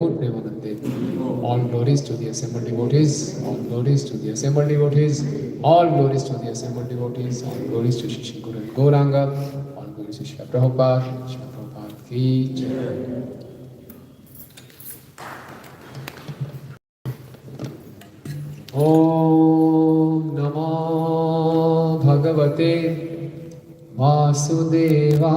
Premanande. All glories to the assembled devotees, all glories to the assembled devotees, all glories to the assembled devotees, all glories to Shri Guru and Gauranga, all glories to Shri Prabhupada, Shri Prabhupada ki jai. Om Namo Bhagavate Vasudevaya.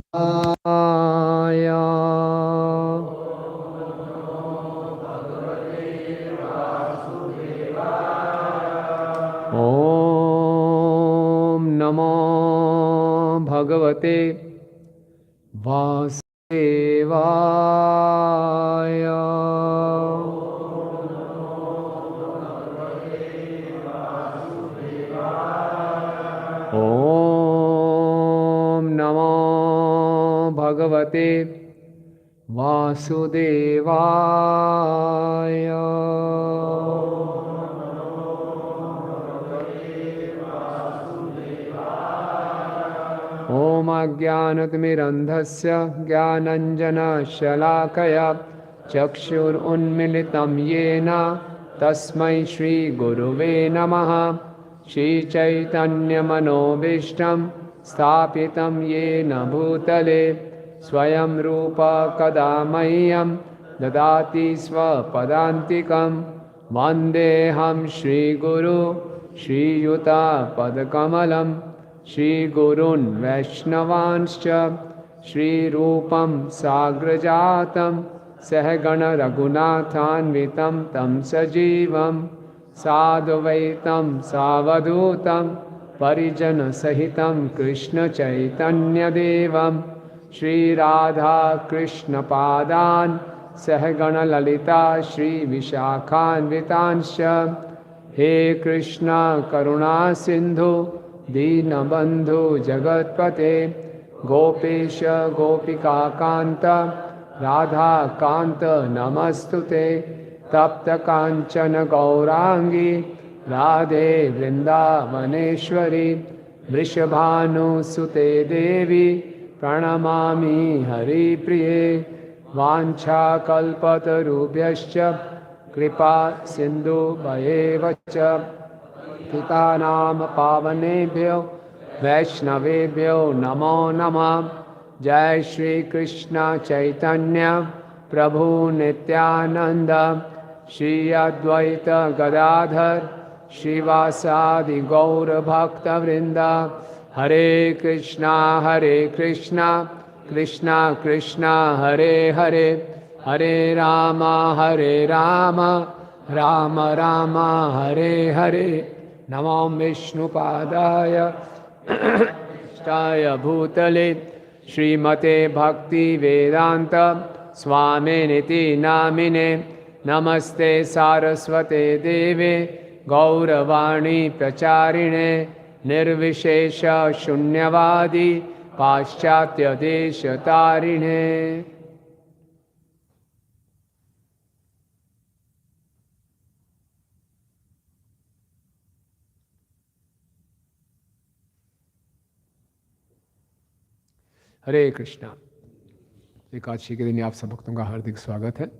Om Namo Bhagavate Vasudevaya. Om Namo Bhagavate Vasudevaya. Om Ajnanatimirandhasya Jnananjana-shalakaya Chakshur-unmilitam yena Tasmai Shri Guruve Namaha. Shri Chaitanya Manobishtam Sthapitam yena bhutale Swayam Rupa Kadamayyam Dadati Swapadantikam Vandeham Shri Guru Shri Yuta Padakamalam Shri Gurun Vaishnavanscha Shri Rupam Sagrajatam Sahagana Raghunathanvitam Tam Sajivam Sadhuvaitam Savadutam Parijana Sahitam Krishna Chaitanya Devam Shri Radha Krishna Padan Sahagana Lalita Shri Vishakhanvitanscha He Krishna Karuna Sindhu Dinabandhu Jagatpate Gopesha Gopika Kanta Radha Kanta Namastute Tapta Kanchana Gaurangi Radhe Vrindavaneshwari Vrishabhanu Sute Devi Pranamami Hari Priye Vancha Kalpatarubhyascha Kripa Sindhu Bhayevacha Pitanam Pavanebhyo Vaishnavebhyo Namo Namah. Jai Shri Krishna Chaitanya Prabhu Nityananda Shri Advaita Gadadhar Shivasadi Gaura Bhakta Vrinda. Hare Krishna Krishna Krishna Hare Hare Hare Rama Rama Rama Hare Hare. Namo Vishnu Padaya Shtaya Bhutale Srimate Bhakti Vedanta Swami Niti Namine Namaste Saraswate Deve Gauravani Pracharine Nirvishesha Shunyavadi Paschatya Desha Tarine. हरे कृष्णा। एकादशी के दिन आप सब भक्तों का हार्दिक स्वागत है।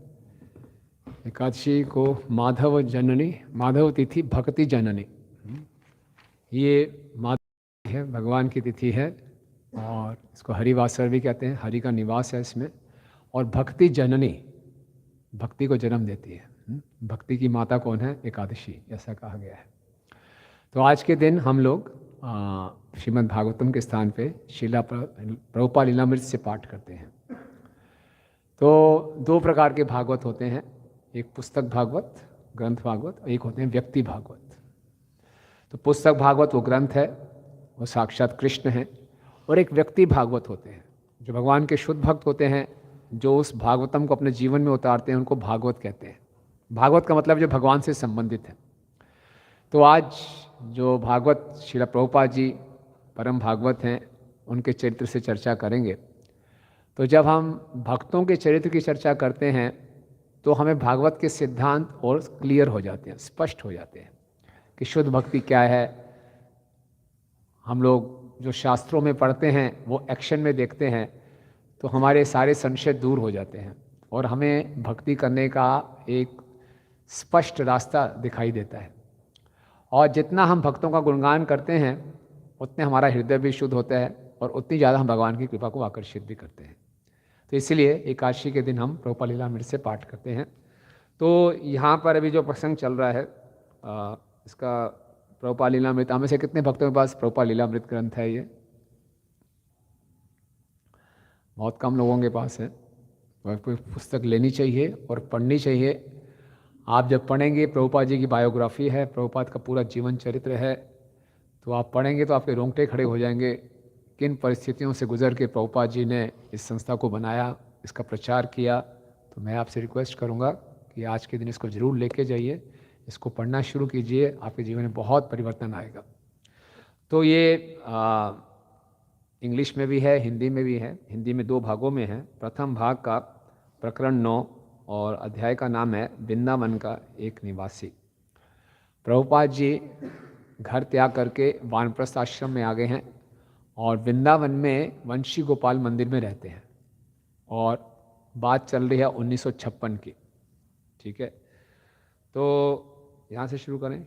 एकादशी को माधव जननी, माधव तिथि भक्ति जननी, ये माधव है, भगवान की तिथि है और इसको हरिवासर भी कहते हैं। हरि का निवास है इसमें। और भक्ति जननी, भक्ति को जन्म देती है। भक्ति की माता कौन है? एकादशी, ऐसा कहा गया है। तो आज के दिन हम लोग श्रीमद् भागवतम के स्थान पे शीला प्रभुपाद लीलामृत से पाठ करते हैं। तो दो प्रकार के भागवत होते हैं, एक पुस्तक भागवत, ग्रंथ भागवत, और एक होते हैं व्यक्ति भागवत। तो पुस्तक भागवत वो ग्रंथ है, वो साक्षात कृष्ण है। और एक व्यक्ति भागवत होते हैं जो भगवान के शुद्ध भक्त होते हैं, जो उस भागवतम को अपने जीवन में उतारते हैं, उनको भागवत कहते हैं। भागवत का मतलब जो भगवान से संबंधित है। तो आज जो भागवत श्रील प्रभुपाद जी परम भागवत हैं, उनके चरित्र से चर्चा करेंगे। तो जब हम भक्तों के चरित्र की चर्चा करते हैं तो हमें भागवत के सिद्धांत और क्लियर हो जाते हैं, स्पष्ट हो जाते हैं कि शुद्ध भक्ति क्या है। हम लोग जो शास्त्रों में पढ़ते हैं वो एक्शन में देखते हैं तो हमारे सारे संशय दूर हो जाते हैं। और हमें भक्ति करने का एक स्पष्ट रास्ता दिखाई देता है। और जितना हम भक्तों का गुणगान करते हैं उतने हमारा हृदय भी शुद्ध होता है और उतनी ज़्यादा हम भगवान की कृपा को आकर्षित भी करते हैं। तो इसलिए एकादशी के दिन हम प्रभुपाद लीलामृत से पाठ करते हैं। तो यहाँ पर अभी जो प्रसंग चल रहा है इसका प्रभुपाद लीलामृत, हमें से कितने भक्तों के पास प्रभुपाद लीलामृत ग्रंथ है? ये बहुत कम लोगों के पास है। कोई पुस्तक लेनी चाहिए और पढ़नी चाहिए। आप जब पढ़ेंगे, प्रभुपाद जी की बायोग्राफी है, प्रभुपाद का पूरा जीवन चरित्र है, तो आप पढ़ेंगे तो आपके रोंगटे खड़े हो जाएंगे। किन परिस्थितियों से गुजर के प्रभुपाद जी ने इस संस्था को बनाया, इसका प्रचार किया। तो मैं आपसे रिक्वेस्ट करूंगा कि आज के दिन इसको ज़रूर लेके जाइए, इसको पढ़ना शुरू कीजिए, आपके जीवन में बहुत परिवर्तन आएगा। तो ये इंग्लिश में भी है, हिंदी में भी है। हिंदी में 2 भागों में है। प्रथम भाग का प्रकरण 9 और अध्याय का नाम है वृंदावन का एक निवासी। प्रभुपाद जी घर त्याग करके वानप्रस्थ आश्रम में आ गए हैं और वृंदावन में वंशी गोपाल मंदिर में रहते हैं। और बात चल रही है 1956 की, ठीक है। तो यहाँ से शुरू करें।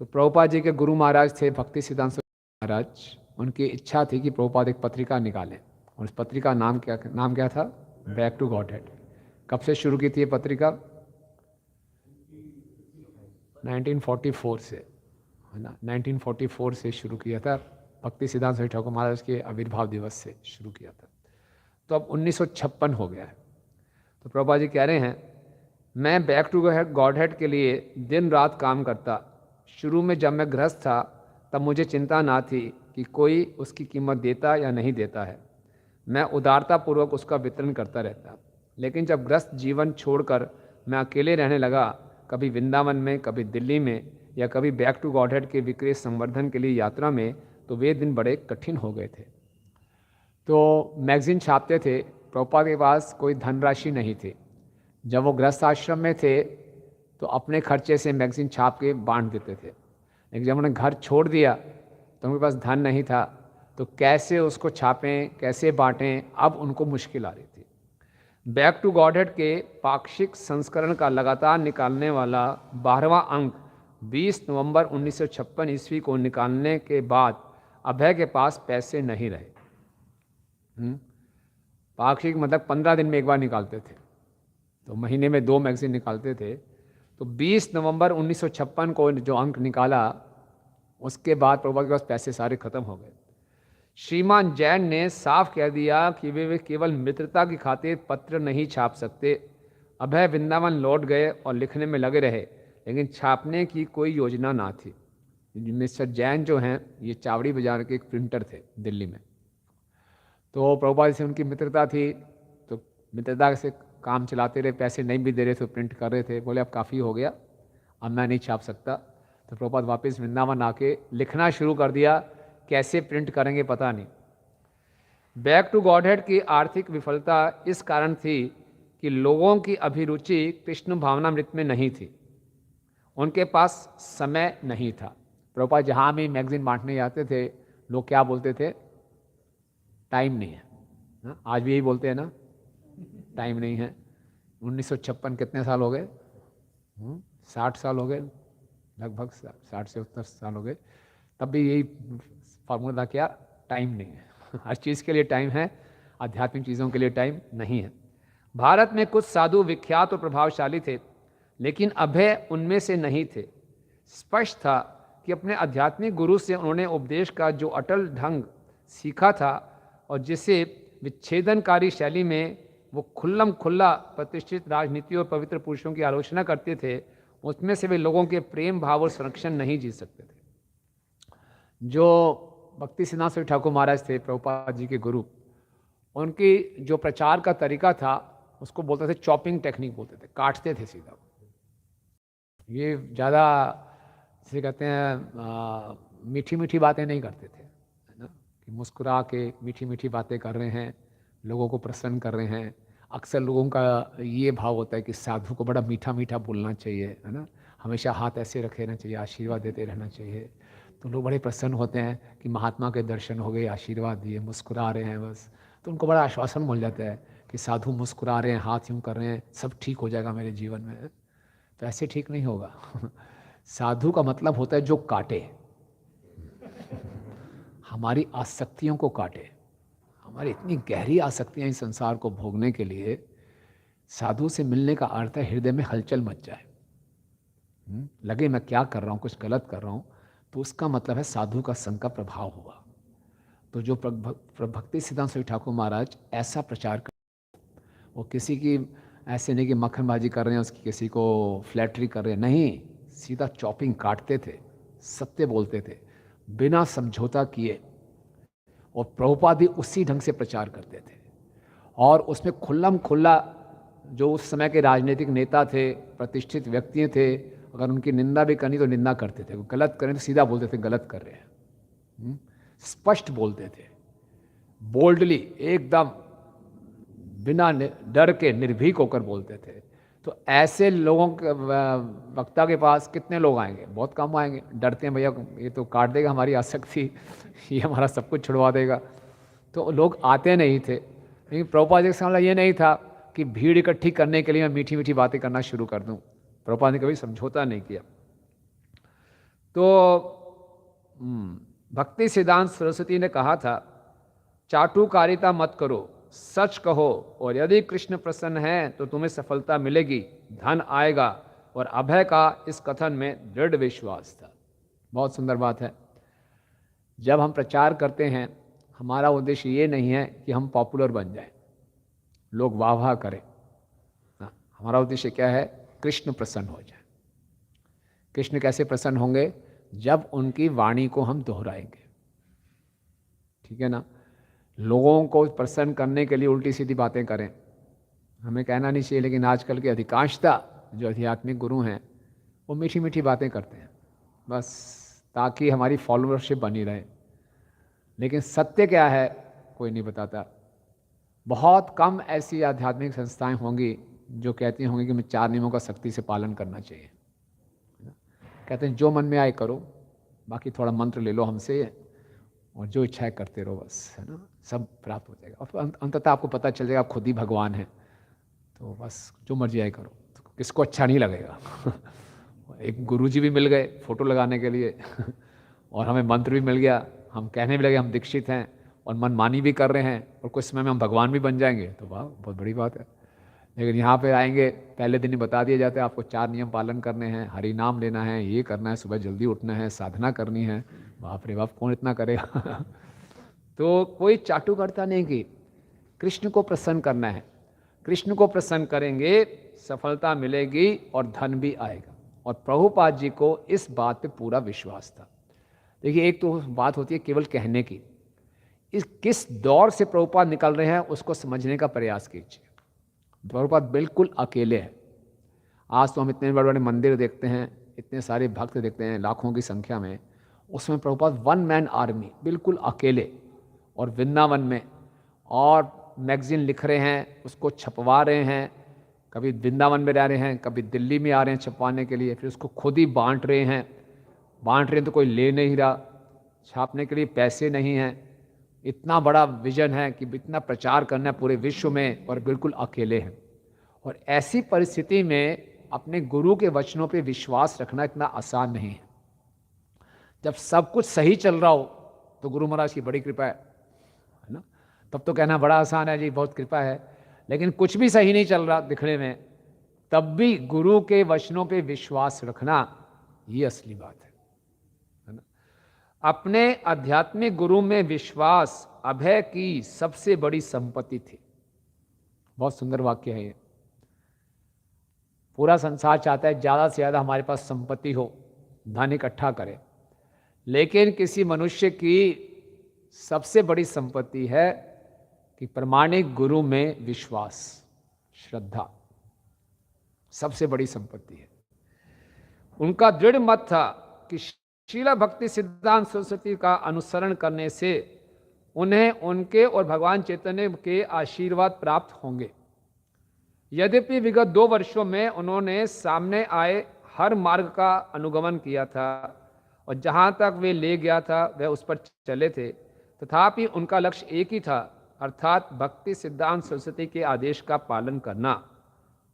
तो प्रभुपाद जी के गुरु महाराज थे भक्ति सिद्धांत महाराज। उनकी इच्छा थी कि प्रभुपाद एक पत्रिका निकालें और उस पत्रिका नाम क्या था? Back to Godhead. कब से शुरू की थी ये पत्रिका? 1944 से, है ना। 1944 से शुरू किया था। भक्ति सिद्धांत सरस्वती ठाकुर महाराज के आविर्भाव दिवस से शुरू किया था। तो अब 1956 हो गया है। तो प्रभुपाद जी कह रहे हैं, मैं बैक टू गॉडहेड के लिए दिन रात काम करता। शुरू में जब मैं गृहस्थ था तब मुझे चिंता ना थी कि कोई उसकी कीमत देता या नहीं देता है। मैं उदारतापूर्वक उसका वितरण करता रहता। लेकिन जब गृहस्थ जीवन छोड़कर मैं अकेले रहने लगा, कभी वृंदावन में, कभी दिल्ली में, या कभी बैक टू गॉडहेड के विक्रय संवर्धन के लिए यात्रा में, तो वे दिन बड़े कठिन हो गए थे। तो मैगजीन छापते थे। प्रभुपाद के पास कोई धनराशि नहीं थी। जब वो गृहस्थ आश्रम में थे तो अपने खर्चे से मैगजीन छाप के बांट देते थे। लेकिन जब उन्होंने घर छोड़ दिया तो उनके पास धन नहीं था, तो कैसे उसको छापें, कैसे बांटें, अब उनको मुश्किल आ रही थी। बैक टू गॉडहेड के पाक्षिक संस्करण का लगातार निकालने वाला 12वां अंक 20 नवंबर 1956 ईस्वी को निकालने के बाद अभय के पास पैसे नहीं रहे। पाक्षिक मतलब 15 दिन में एक बार निकालते थे, तो महीने में 2 मैगजीन निकालते थे। तो 20 नवंबर 1956 को जो अंक निकाला, उसके बाद प्रभुपाद के पास पैसे सारे खत्म हो गए। श्रीमान जैन ने साफ कह दिया कि वे केवल मित्रता की खातिर पत्र नहीं छाप सकते। अभय वृंदावन लौट गए और लिखने में लगे रहे, लेकिन छापने की कोई योजना ना थी। मिस्टर जैन जो हैं, ये चावड़ी बाजार के एक प्रिंटर थे दिल्ली में। तो प्रभुपाद से उनकी मित्रता थी, तो मित्रता से काम चलाते रहे। पैसे नहीं भी दे रहे थे, प्रिंट कर रहे थे। बोले अब काफ़ी हो गया, अब मैं नहीं छाप सकता। तो प्रभुपाद वापस वृंदावन आके लिखना शुरू कर दिया। कैसे प्रिंट करेंगे पता नहीं। बैक टू गॉडहेड की आर्थिक विफलता इस कारण थी कि लोगों की अभिरुचि कृष्ण भावनामृत में नहीं थी। उनके पास समय नहीं था। प्रभुपाद जहाँ भी मैगजीन बांटने जाते थे, लोग क्या बोलते थे? टाइम नहीं है ना? आज भी यही बोलते हैं ना, टाइम नहीं है। 1956 कितने साल हो गए? 60 साल हो गए, लगभग 60 से 70 साल हो गए। तब भी यही फार्मूला था, क्या? टाइम नहीं है। हर चीज़ के लिए टाइम है, आध्यात्मिक चीज़ों के लिए टाइम नहीं है। भारत में कुछ साधु विख्यात और प्रभावशाली थे, लेकिन अभय उनमें से नहीं थे। स्पष्ट था कि अपने आध्यात्मिक गुरु से उन्होंने उपदेश का जो अटल ढंग सीखा था और जिसे विच्छेदनकारी शैली में वो खुल्लम खुल्ला प्रतिष्ठित राजनीति और पवित्र पुरुषों की आलोचना करते थे, उसमें से वे लोगों के प्रेम भाव और संरक्षण नहीं जीत सकते थे। जो भक्ति सिद्धांत सरस्वती ठाकुर महाराज थे, प्रभुपाद जी के गुरु, उनकी जो प्रचार का तरीका था उसको बोलते थे चॉपिंग टेक्निक बोलते थे, काटते थे सीधा। ये ज़्यादा जैसे कहते हैं मीठी मीठी बातें नहीं करते थे, है ना, कि मुस्कुरा के मीठी मीठी बातें कर रहे हैं, लोगों को प्रसन्न कर रहे हैं। अक्सर लोगों का ये भाव होता है कि साधु को बड़ा मीठा मीठा बोलना चाहिए, है ना, हमेशा हाथ ऐसे रखे रहना चाहिए, आशीर्वाद देते रहना चाहिए। तो लोग बड़े प्रसन्न होते हैं कि महात्मा के दर्शन हो गए, आशीर्वाद दिए, मुस्कुरा रहे हैं बस, तो उनको बड़ा आश्वासन मिल जाता है कि साधु मुस्कुरा रहे हैं, हाथ यूं कर रहे हैं, सब ठीक हो जाएगा मेरे जीवन में, तो ऐसे ठीक नहीं होगा। साधु का मतलब होता है जो काटे, हमारी आसक्तियों को काटे। हमारी इतनी गहरी आसक्तियां इस संसार को भोगने के लिए साधु से मिलने का अर्थ है हृदय में हलचल मच जाए। लगे मैं क्या कर रहा हूँ, कुछ गलत कर रहा हूँ, तो उसका मतलब है साधु का संग का प्रभाव हुआ। तो जो भक्ति सिद्धांत स्वामी ठाकुर महाराज ऐसा प्रचार कर, वो किसी की ऐसे नहीं कि मक्खनबाजी कर रहे हैं, उसकी किसी को फ्लैटरी कर रहे हैं, नहीं, सीधा चॉपिंग काटते थे, सत्य बोलते थे, बिना समझौता किए। और प्रभुपाद भी उसी ढंग से प्रचार करते थे। और उसमें खुल्लम खुल्ला जो उस समय के राजनीतिक नेता थे, प्रतिष्ठित व्यक्ति थे, अगर उनकी निंदा भी करनी तो निंदा करते थे, वो गलत करें तो सीधा बोलते थे गलत कर रहे हैं, स्पष्ट बोलते थे, बोल्डली, एकदम बिना डर के निर्भीक होकर बोलते थे। तो ऐसे लोगों के वक्ता के पास कितने लोग आएंगे? बहुत कम आएंगे। डरते हैं भैया ये तो काट देगा हमारी आसक्ति, ये हमारा सब कुछ छुड़वा देगा, तो लोग आते नहीं थे। लेकिन प्रभुपाद जी का मामला ये नहीं था कि भीड़ इकट्ठी करने के लिए मैं मीठी मीठी बातें करना शुरू कर दूं। प्रभुपाद ने कभी समझौता नहीं किया। तो भक्ति सिद्धांत सरस्वती ने कहा था, चाटुकारिता मत करो, सच कहो, और यदि कृष्ण प्रसन्न है तो तुम्हें सफलता मिलेगी, धन आएगा। और अभय का इस कथन में दृढ़ विश्वास था। बहुत सुंदर बात है। जब हम प्रचार करते हैं, हमारा उद्देश्य ये नहीं है कि हम पॉपुलर बन जाएं, लोग वाह वाह करें। हमारा उद्देश्य क्या है? कृष्ण प्रसन्न हो जाए। कृष्ण कैसे प्रसन्न होंगे? जब उनकी वाणी को हम दोहराएंगे, ठीक है ना। लोगों को प्रसन्न करने के लिए उल्टी सीधी बातें करें, हमें कहना नहीं चाहिए, लेकिन आजकल की अधिकांशता जो आध्यात्मिक गुरु हैं वो मीठी मीठी बातें करते हैं, बस ताकि हमारी फॉलोअरशिप बनी रहे। लेकिन सत्य क्या है कोई नहीं बताता। बहुत कम ऐसी आध्यात्मिक संस्थाएं होंगी जो कहती होंगी कि मैं 4 नियमों का सख्ती से पालन करना चाहिए। कहते हैं जो मन में आए करो, बाकी थोड़ा मंत्र ले लो हमसे, और जो इच्छा है करते रहो, बस, है ना, सब प्राप्त हो जाएगा। और अंततः आपको पता चल जाएगा आप खुद ही भगवान हैं, तो बस जो मर्जी आए करो, तो किसको अच्छा नहीं लगेगा। एक गुरुजी भी मिल गए फोटो लगाने के लिए, और हमें मंत्र भी मिल गया, हम कहने भी लगे हम दीक्षित हैं, और मनमानी भी कर रहे हैं, और कुछ समय में हम भगवान भी बन जाएंगे, तो वाह, बहुत बड़ी बात है। लेकिन यहाँ पे आएंगे, पहले दिन ही बता दिया जाता है आपको 4 नियम पालन करने हैं, हरि नाम लेना है, ये करना है, सुबह जल्दी उठना है, साधना करनी है। बाप रे बाप, कौन इतना करेगा। तो कोई चाटुकारिता नहीं की, कृष्ण को प्रसन्न करना है। कृष्ण को प्रसन्न करेंगे, सफलता मिलेगी और धन भी आएगा। और प्रभुपाद जी को इस बात पे पूरा विश्वास था। देखिए, एक तो बात होती है केवल कहने की, इस किस दौर से प्रभुपाद निकल रहे हैं उसको समझने का प्रयास कीजिए। प्रभुपाद बिल्कुल अकेले हैं। आज तो हम इतने बड़े बड़े मंदिर देखते हैं, इतने सारे भक्त देखते हैं लाखों की संख्या में, उसमें प्रभुपाद 1 मैन आर्मी, बिल्कुल अकेले, और वृंदावन में, और मैगजीन लिख रहे हैं, उसको छपवा रहे हैं, कभी वृंदावन में रह रहे हैं, कभी दिल्ली में आ रहे हैं छपवाने के लिए, फिर उसको खुद ही बांट रहे हैं तो कोई ले नहीं रहा, छापने के लिए पैसे नहीं हैं। इतना बड़ा विजन है कि इतना प्रचार करना है पूरे विश्व में, और बिल्कुल अकेले हैं। और ऐसी परिस्थिति में अपने गुरु के वचनों पे विश्वास रखना इतना आसान नहीं है। जब सब कुछ सही चल रहा हो तो गुरु महाराज की बड़ी कृपा है ना, तब तो कहना बड़ा आसान है जी, बहुत कृपा है। लेकिन कुछ भी सही नहीं चल रहा दिखने में, तब भी गुरु के वचनों पे विश्वास रखना, ये असली बात है ना। अपने आध्यात्मिक गुरु में विश्वास अभय की सबसे बड़ी संपत्ति थी। बहुत सुंदर वाक्य है ये। पूरा संसार चाहता है ज़्यादा से ज़्यादा हमारे पास संपत्ति हो, धन इकट्ठा करें, लेकिन किसी मनुष्य की सबसे बड़ी संपत्ति है कि प्रामाणिक गुरु में विश्वास, श्रद्धा सबसे बड़ी संपत्ति है। उनका दृढ़ मत था कि शीला भक्ति सिद्धांत सरस्वती का अनुसरण करने से उन्हें उनके और भगवान चैतन्य के आशीर्वाद प्राप्त होंगे। यद्यपि विगत 2 वर्षों में उन्होंने सामने आए हर मार्ग का अनुगमन किया था और जहाँ तक वे ले गया था वह उस पर चले थे, तथापि उनका लक्ष्य एक ही था, अर्थात भक्ति सिद्धांत सरस्वती के आदेश का पालन करना।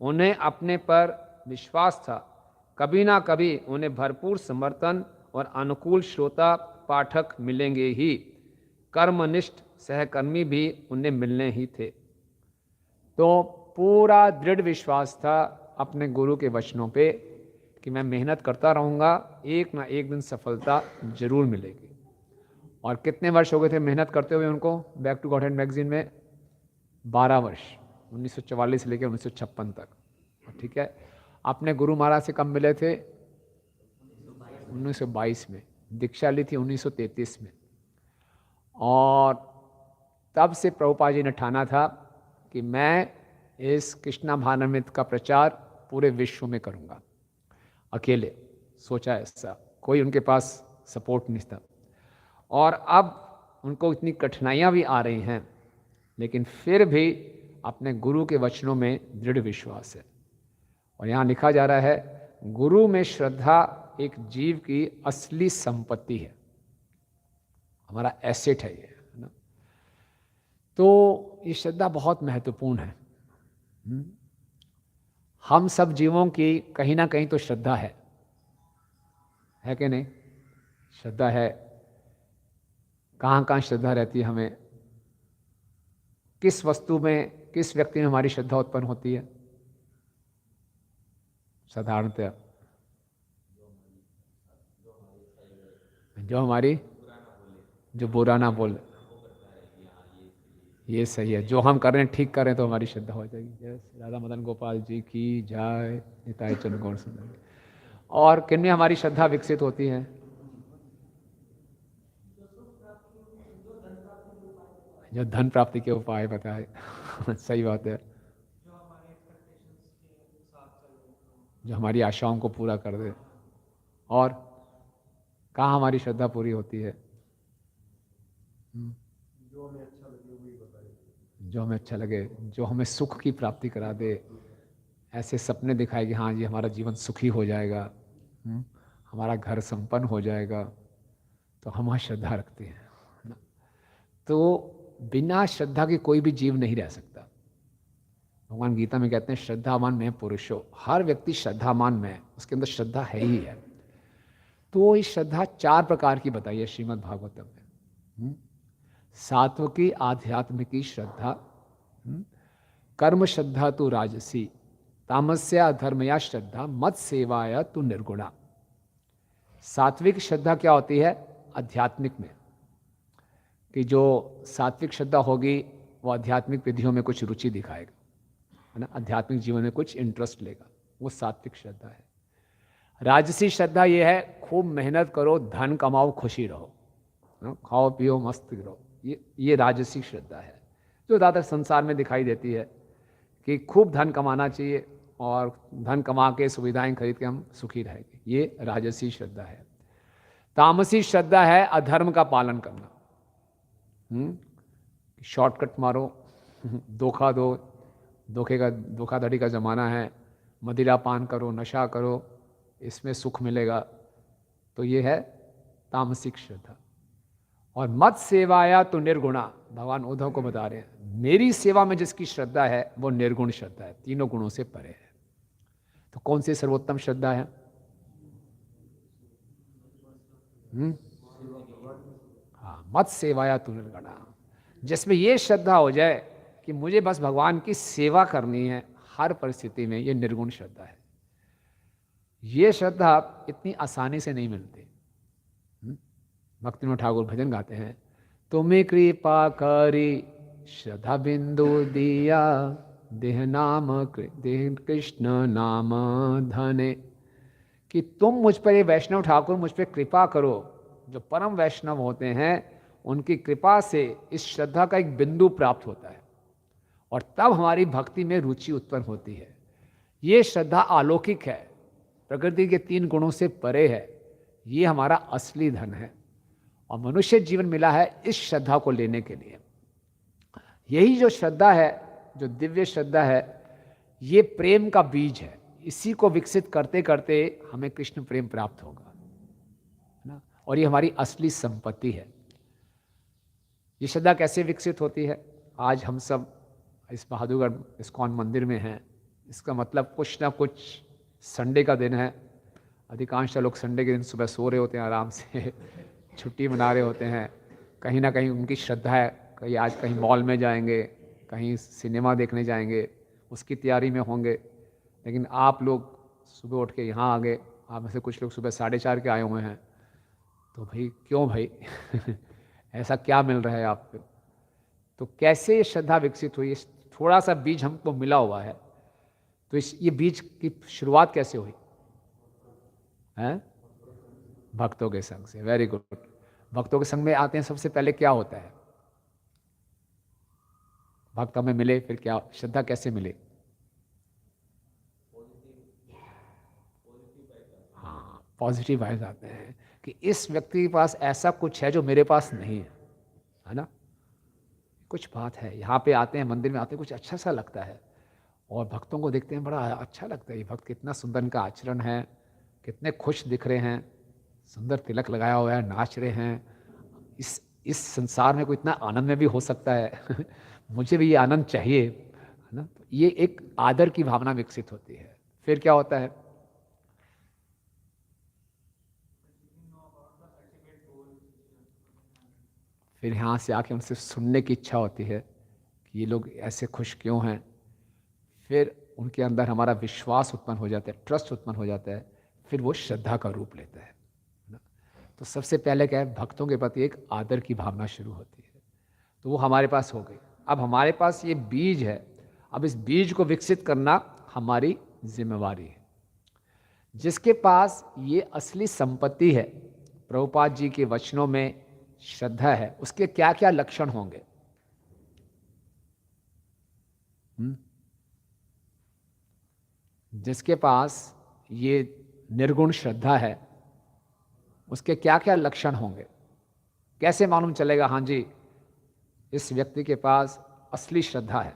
उन्हें अपने पर विश्वास था, कभी ना कभी उन्हें भरपूर समर्थन और अनुकूल श्रोता पाठक मिलेंगे ही। कर्मनिष्ठ सहकर्मी भी उन्हें मिलने ही थे। तो पूरा दृढ़ विश्वास था अपने गुरु के वचनों पे कि मैं मेहनत करता रहूँगा, एक ना एक दिन सफलता जरूर मिलेगी। और कितने वर्ष हो गए थे मेहनत करते हुए उनको बैक टू गॉडहेड मैगजीन में? 12 वर्ष, 1944 से लेकर 1956 तक। ठीक है, अपने गुरु महाराज से कब मिले थे? 1922 में। दीक्षा ली थी 1933 में। और तब से प्रभुपाद जी ने ठाना था कि मैं इस कृष्णा भावनामृत का प्रचार पूरे विश्व में करूंगा। अकेले सोचा ऐसा, कोई उनके पास सपोर्ट नहीं था। और अब उनको इतनी कठिनाइयां भी आ रही हैं, लेकिन फिर भी अपने गुरु के वचनों में दृढ़ विश्वास है। और यहाँ लिखा जा रहा है, गुरु में श्रद्धा एक जीव की असली संपत्ति है, हमारा एसेट है ये, है ना। तो ये श्रद्धा बहुत महत्वपूर्ण है। हम सब जीवों की कहीं ना कहीं तो श्रद्धा है कि नहीं? श्रद्धा है। कहाँ कहाँ श्रद्धा रहती है हमें? किस वस्तु में, किस व्यक्ति में हमारी श्रद्धा उत्पन्न होती है? साधारणतः जो बुरा ना बोले, ये सही है। जो हम कर रहे हैं ठीक कर रहे हैं तो हमारी श्रद्धा हो जाएगी। राधा मदन गोपाल जी की जय। निताय चरण गौर सुंदर। और किन में हमारी श्रद्धा विकसित होती है? जो धन प्राप्ति के उपाय बताए। सही बात है। जो हमारी आशाओं को पूरा कर दे। और कहाँ हमारी श्रद्धा पूरी होती है? जो हमें अच्छा लगे, जो हमें सुख की प्राप्ति करा दे, ऐसे सपने दिखाए कि हाँ जी हमारा जीवन सुखी हो जाएगा, हमारा घर संपन्न हो जाएगा, तो हम वहाँ श्रद्धा रखते हैं ना। तो बिना श्रद्धा के कोई भी जीव नहीं रह सकता। भगवान गीता में कहते हैं श्रद्धावान में पुरुषो। हर व्यक्ति श्रद्धावान में, उसके अंदर श्रद्धा है ही है। तो ये श्रद्धा 4 प्रकार की बताई है श्रीमद् भागवतम में। सात्विकी आध्यात्मिकी श्रद्धा, कर्म श्रद्धा तो राजसी, तामस्या धर्मया श्रद्धा, मत सेवाया तो निर्गुणा। सात्विक श्रद्धा क्या होती है? आध्यात्मिक में, कि जो सात्विक श्रद्धा होगी वो आध्यात्मिक विधियों में कुछ रुचि दिखाएगा, है ना, आध्यात्मिक जीवन में कुछ इंटरेस्ट लेगा, वो सात्विक श्रद्धा है। राजसी श्रद्धा ये है, खूब मेहनत करो, धन कमाओ, खुशी रहो, खाओ पियो मस्त रहो, ये राजसी श्रद्धा है, जो ज़्यादातर संसार में दिखाई देती है कि खूब धन कमाना चाहिए और धन कमा के सुविधाएं खरीद के हम सुखी रहेंगे। ये राजसी श्रद्धा है। तामसी श्रद्धा है अधर्म का पालन करना, शॉर्टकट मारो, धोखा दो, धोखाधड़ी का ज़माना है, मदिरा पान करो, नशा करो, इसमें सुख मिलेगा। तो ये है तामसिक श्रद्धा। और मत सेवाया तो निर्गुणा, भगवान उद्धव को बता रहे हैं मेरी सेवा में जिसकी श्रद्धा है वो निर्गुण श्रद्धा है, तीनों गुणों से परे है। तो कौन सी सर्वोत्तम श्रद्धा है? हाँ, मत सेवाया तो निर्गुणा, जिसमें ये श्रद्धा हो जाए कि मुझे बस भगवान की सेवा करनी है हर परिस्थिति में, ये निर्गुण श्रद्धा है। ये श्रद्धा इतनी आसानी से नहीं मिलती। भक्तिविनोद ठाकुर भजन गाते हैं, तुम्हें कृपा करी श्रद्धा बिंदु दिया, देह कृष्ण नाम धने, कि तुम मुझ पर, ये वैष्णव ठाकुर मुझ पर कृपा करो। जो परम वैष्णव होते हैं उनकी कृपा से इस श्रद्धा का एक बिंदु प्राप्त होता है और तब हमारी भक्ति में रुचि उत्पन्न होती है। ये श्रद्धा अलौकिक है, प्रकृति के 3 गुणों से परे है। ये हमारा असली धन है और मनुष्य जीवन मिला है इस श्रद्धा को लेने के लिए। यही जो श्रद्धा है, जो दिव्य श्रद्धा है, ये प्रेम का बीज है। इसी को विकसित करते करते हमें कृष्ण प्रेम प्राप्त होगा, है ना। और ये हमारी असली संपत्ति है। ये श्रद्धा कैसे विकसित होती है? आज हम सब इस बहादुरगढ़ इस्कॉन मंदिर में हैं, इसका मतलब कुछ ना कुछ संडे का दिन है। अधिकांश लोग संडे के दिन सुबह सो रहे होते हैं आराम से छुट्टी मना रहे होते हैं। कहीं ना कहीं उनकी श्रद्धा है, कहीं आज कहीं मॉल में जाएंगे, कहीं सिनेमा देखने जाएंगे, उसकी तैयारी में होंगे। लेकिन आप लोग सुबह उठ के यहाँ आ गए, आप में से कुछ लोग सुबह 4:30 के आए हुए हैं। तो भाई क्यों भाई ऐसा क्या मिल रहा है आपको? तो कैसे ये श्रद्धा विकसित हुई? थोड़ा सा बीज हमको मिला हुआ है, तो ये बीज की शुरुआत कैसे हुई है? भक्तों के संग से। Very good. भक्तों के संग में आते हैं, सबसे पहले क्या होता है? भक्त हमें मिले, फिर क्या श्रद्धा कैसे मिले? हाँ, पॉजिटिव वाइब्स आते हैं कि इस व्यक्ति के पास ऐसा कुछ है जो मेरे पास नहीं है ना? कुछ बात है। यहाँ पे आते हैं, मंदिर में आते हैं, कुछ अच्छा सा लगता है और भक्तों को देखते हैं, बड़ा अच्छा लगता है। ये भक्त कितना सुंदर इनका आचरण है, कितने खुश दिख रहे हैं, सुंदर तिलक लगाया हुआ है, नाच रहे हैं। इस संसार में कोई इतना आनंद में भी हो सकता है मुझे भी ये आनंद चाहिए, है ना? तो ये एक आदर की भावना विकसित होती है। फिर क्या होता है? फिर यहाँ से आके उनसे सुनने की इच्छा होती है कि ये लोग ऐसे खुश क्यों हैं। फिर उनके अंदर हमारा विश्वास उत्पन्न हो जाता है, ट्रस्ट उत्पन्न हो जाता है, फिर वो श्रद्धा का रूप लेता है ना? तो सबसे पहले क्या है? भक्तों के प्रति एक आदर की भावना शुरू होती है। तो वो हमारे पास हो गई। अब हमारे पास ये बीज है, अब इस बीज को विकसित करना हमारी जिम्मेवारी है। जिसके पास ये असली संपत्ति है, प्रभुपाद जी के वचनों में श्रद्धा है, उसके क्या क्या लक्षण होंगे? जिसके पास ये निर्गुण श्रद्धा है, उसके क्या क्या लक्षण होंगे? कैसे मालूम चलेगा हाँ जी इस व्यक्ति के पास असली श्रद्धा है?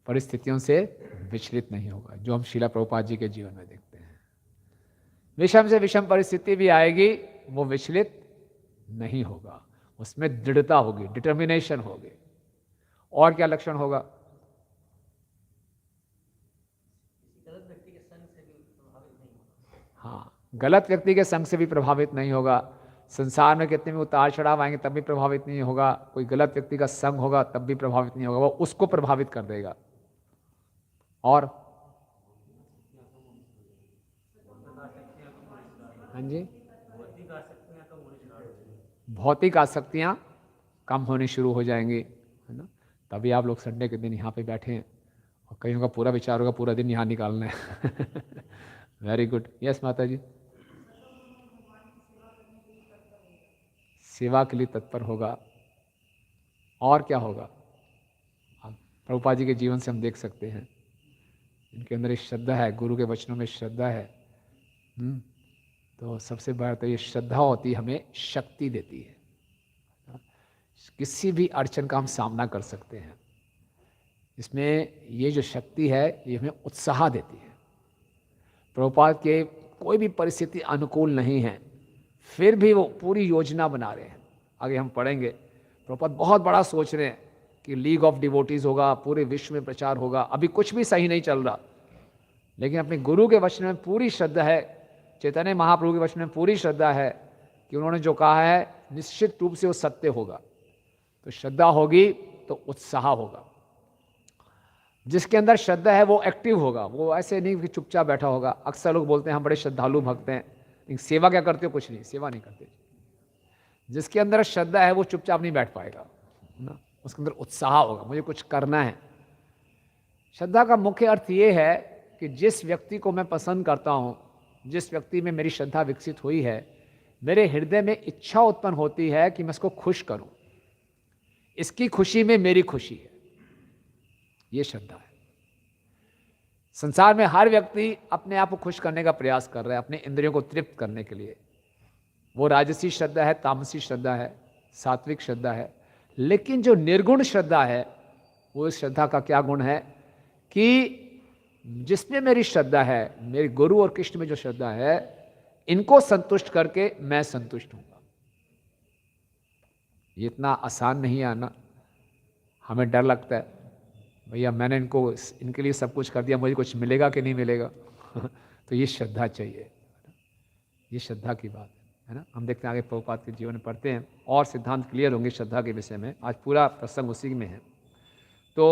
परिस्थितियों से विचलित नहीं होगा, जो हम शीला प्रभुपाद जी के जीवन में देखते हैं। विषम से विषम परिस्थिति भी आएगी, वो विचलित नहीं होगा, उसमें दृढ़ता होगी, डिटर्मिनेशन होगी। और क्या लक्षण होगा? हाँ, गलत व्यक्ति के संग से भी प्रभावित नहीं होगा। संसार में कितने भी उतार चढ़ाव आएंगे तब भी प्रभावित नहीं होगा। कोई गलत व्यक्ति का संग होगा तब भी प्रभावित नहीं होगा, वो उसको प्रभावित कर देगा। और हाँ जी, भौतिक आसक्तियां कम होनी शुरू हो जाएंगी, है ना? तभी आप लोग संडे के दिन यहाँ पे बैठे हैं और कईयों का पूरा विचार होगा पूरा दिन यहाँ निकालना है वेरी गुड। यस माता जी, सेवा के लिए तत्पर होगा। और क्या होगा? प्रभुपाद जी के जीवन से हम देख सकते हैं, इनके अंदर एक श्रद्धा है, गुरु के वचनों में श्रद्धा है। तो सबसे बड़ा तो ये श्रद्धा होती है, हमें शक्ति देती है, किसी भी अड़चन का हम सामना कर सकते हैं। इसमें ये जो शक्ति है ये हमें उत्साह देती है। प्रभुपाद के कोई भी परिस्थिति अनुकूल नहीं है, फिर भी वो पूरी योजना बना रहे हैं। आगे हम पढ़ेंगे, प्रभुपाद बहुत बड़ा सोच रहे हैं कि लीग ऑफ डिवोटीज होगा, पूरे विश्व में प्रचार होगा। अभी कुछ भी सही नहीं चल रहा, लेकिन अपने गुरु के वचन में पूरी श्रद्धा है, चैतन्य महाप्रभु के वचन में पूरी श्रद्धा है कि उन्होंने जो कहा है निश्चित रूप से वो सत्य होगा। तो श्रद्धा होगी तो उत्साह होगा। जिसके अंदर श्रद्धा है वो एक्टिव होगा, वो ऐसे नहीं कि चुपचाप बैठा होगा। अक्सर लोग बोलते हैं हम बड़े श्रद्धालु भक्त हैं, लेकिन सेवा क्या करते हो? कुछ नहीं, सेवा नहीं करते। जिसके अंदर श्रद्धा है वो चुपचाप नहीं बैठ पाएगा ना, उसके अंदर उत्साह होगा, मुझे कुछ करना है। श्रद्धा का मुख्य अर्थ ये है कि जिस व्यक्ति को मैं पसंद करता हूँ, जिस व्यक्ति में मेरी श्रद्धा विकसित हुई है, मेरे हृदय में इच्छा उत्पन्न होती है कि मैं इसको खुश करूं, इसकी खुशी में मेरी खुशी है। ये श्रद्धा है। संसार में हर व्यक्ति अपने आप को खुश करने का प्रयास कर रहा है, अपने इंद्रियों को तृप्त करने के लिए। वो राजसी श्रद्धा है, तामसी श्रद्धा है, सात्विक श्रद्धा है। लेकिन जो निर्गुण श्रद्धा है, वो इस श्रद्धा का क्या गुण है कि जिसमें मेरी श्रद्धा है, मेरे गुरु और कृष्ण में जो श्रद्धा है, इनको संतुष्ट करके मैं संतुष्ट हूँगा। ये इतना आसान नहीं आना, हमें डर लगता है भैया मैंने इनके लिए सब कुछ कर दिया, मुझे कुछ मिलेगा कि नहीं मिलेगा। तो ये श्रद्धा चाहिए, ये श्रद्धा की बात है ना। हम देखते हैं आगे प्रभुपाद के जीवन में पढ़ते हैं और सिद्धांत क्लियर होंगे श्रद्धा के विषय में। आज पूरा प्रसंग उसी में है। तो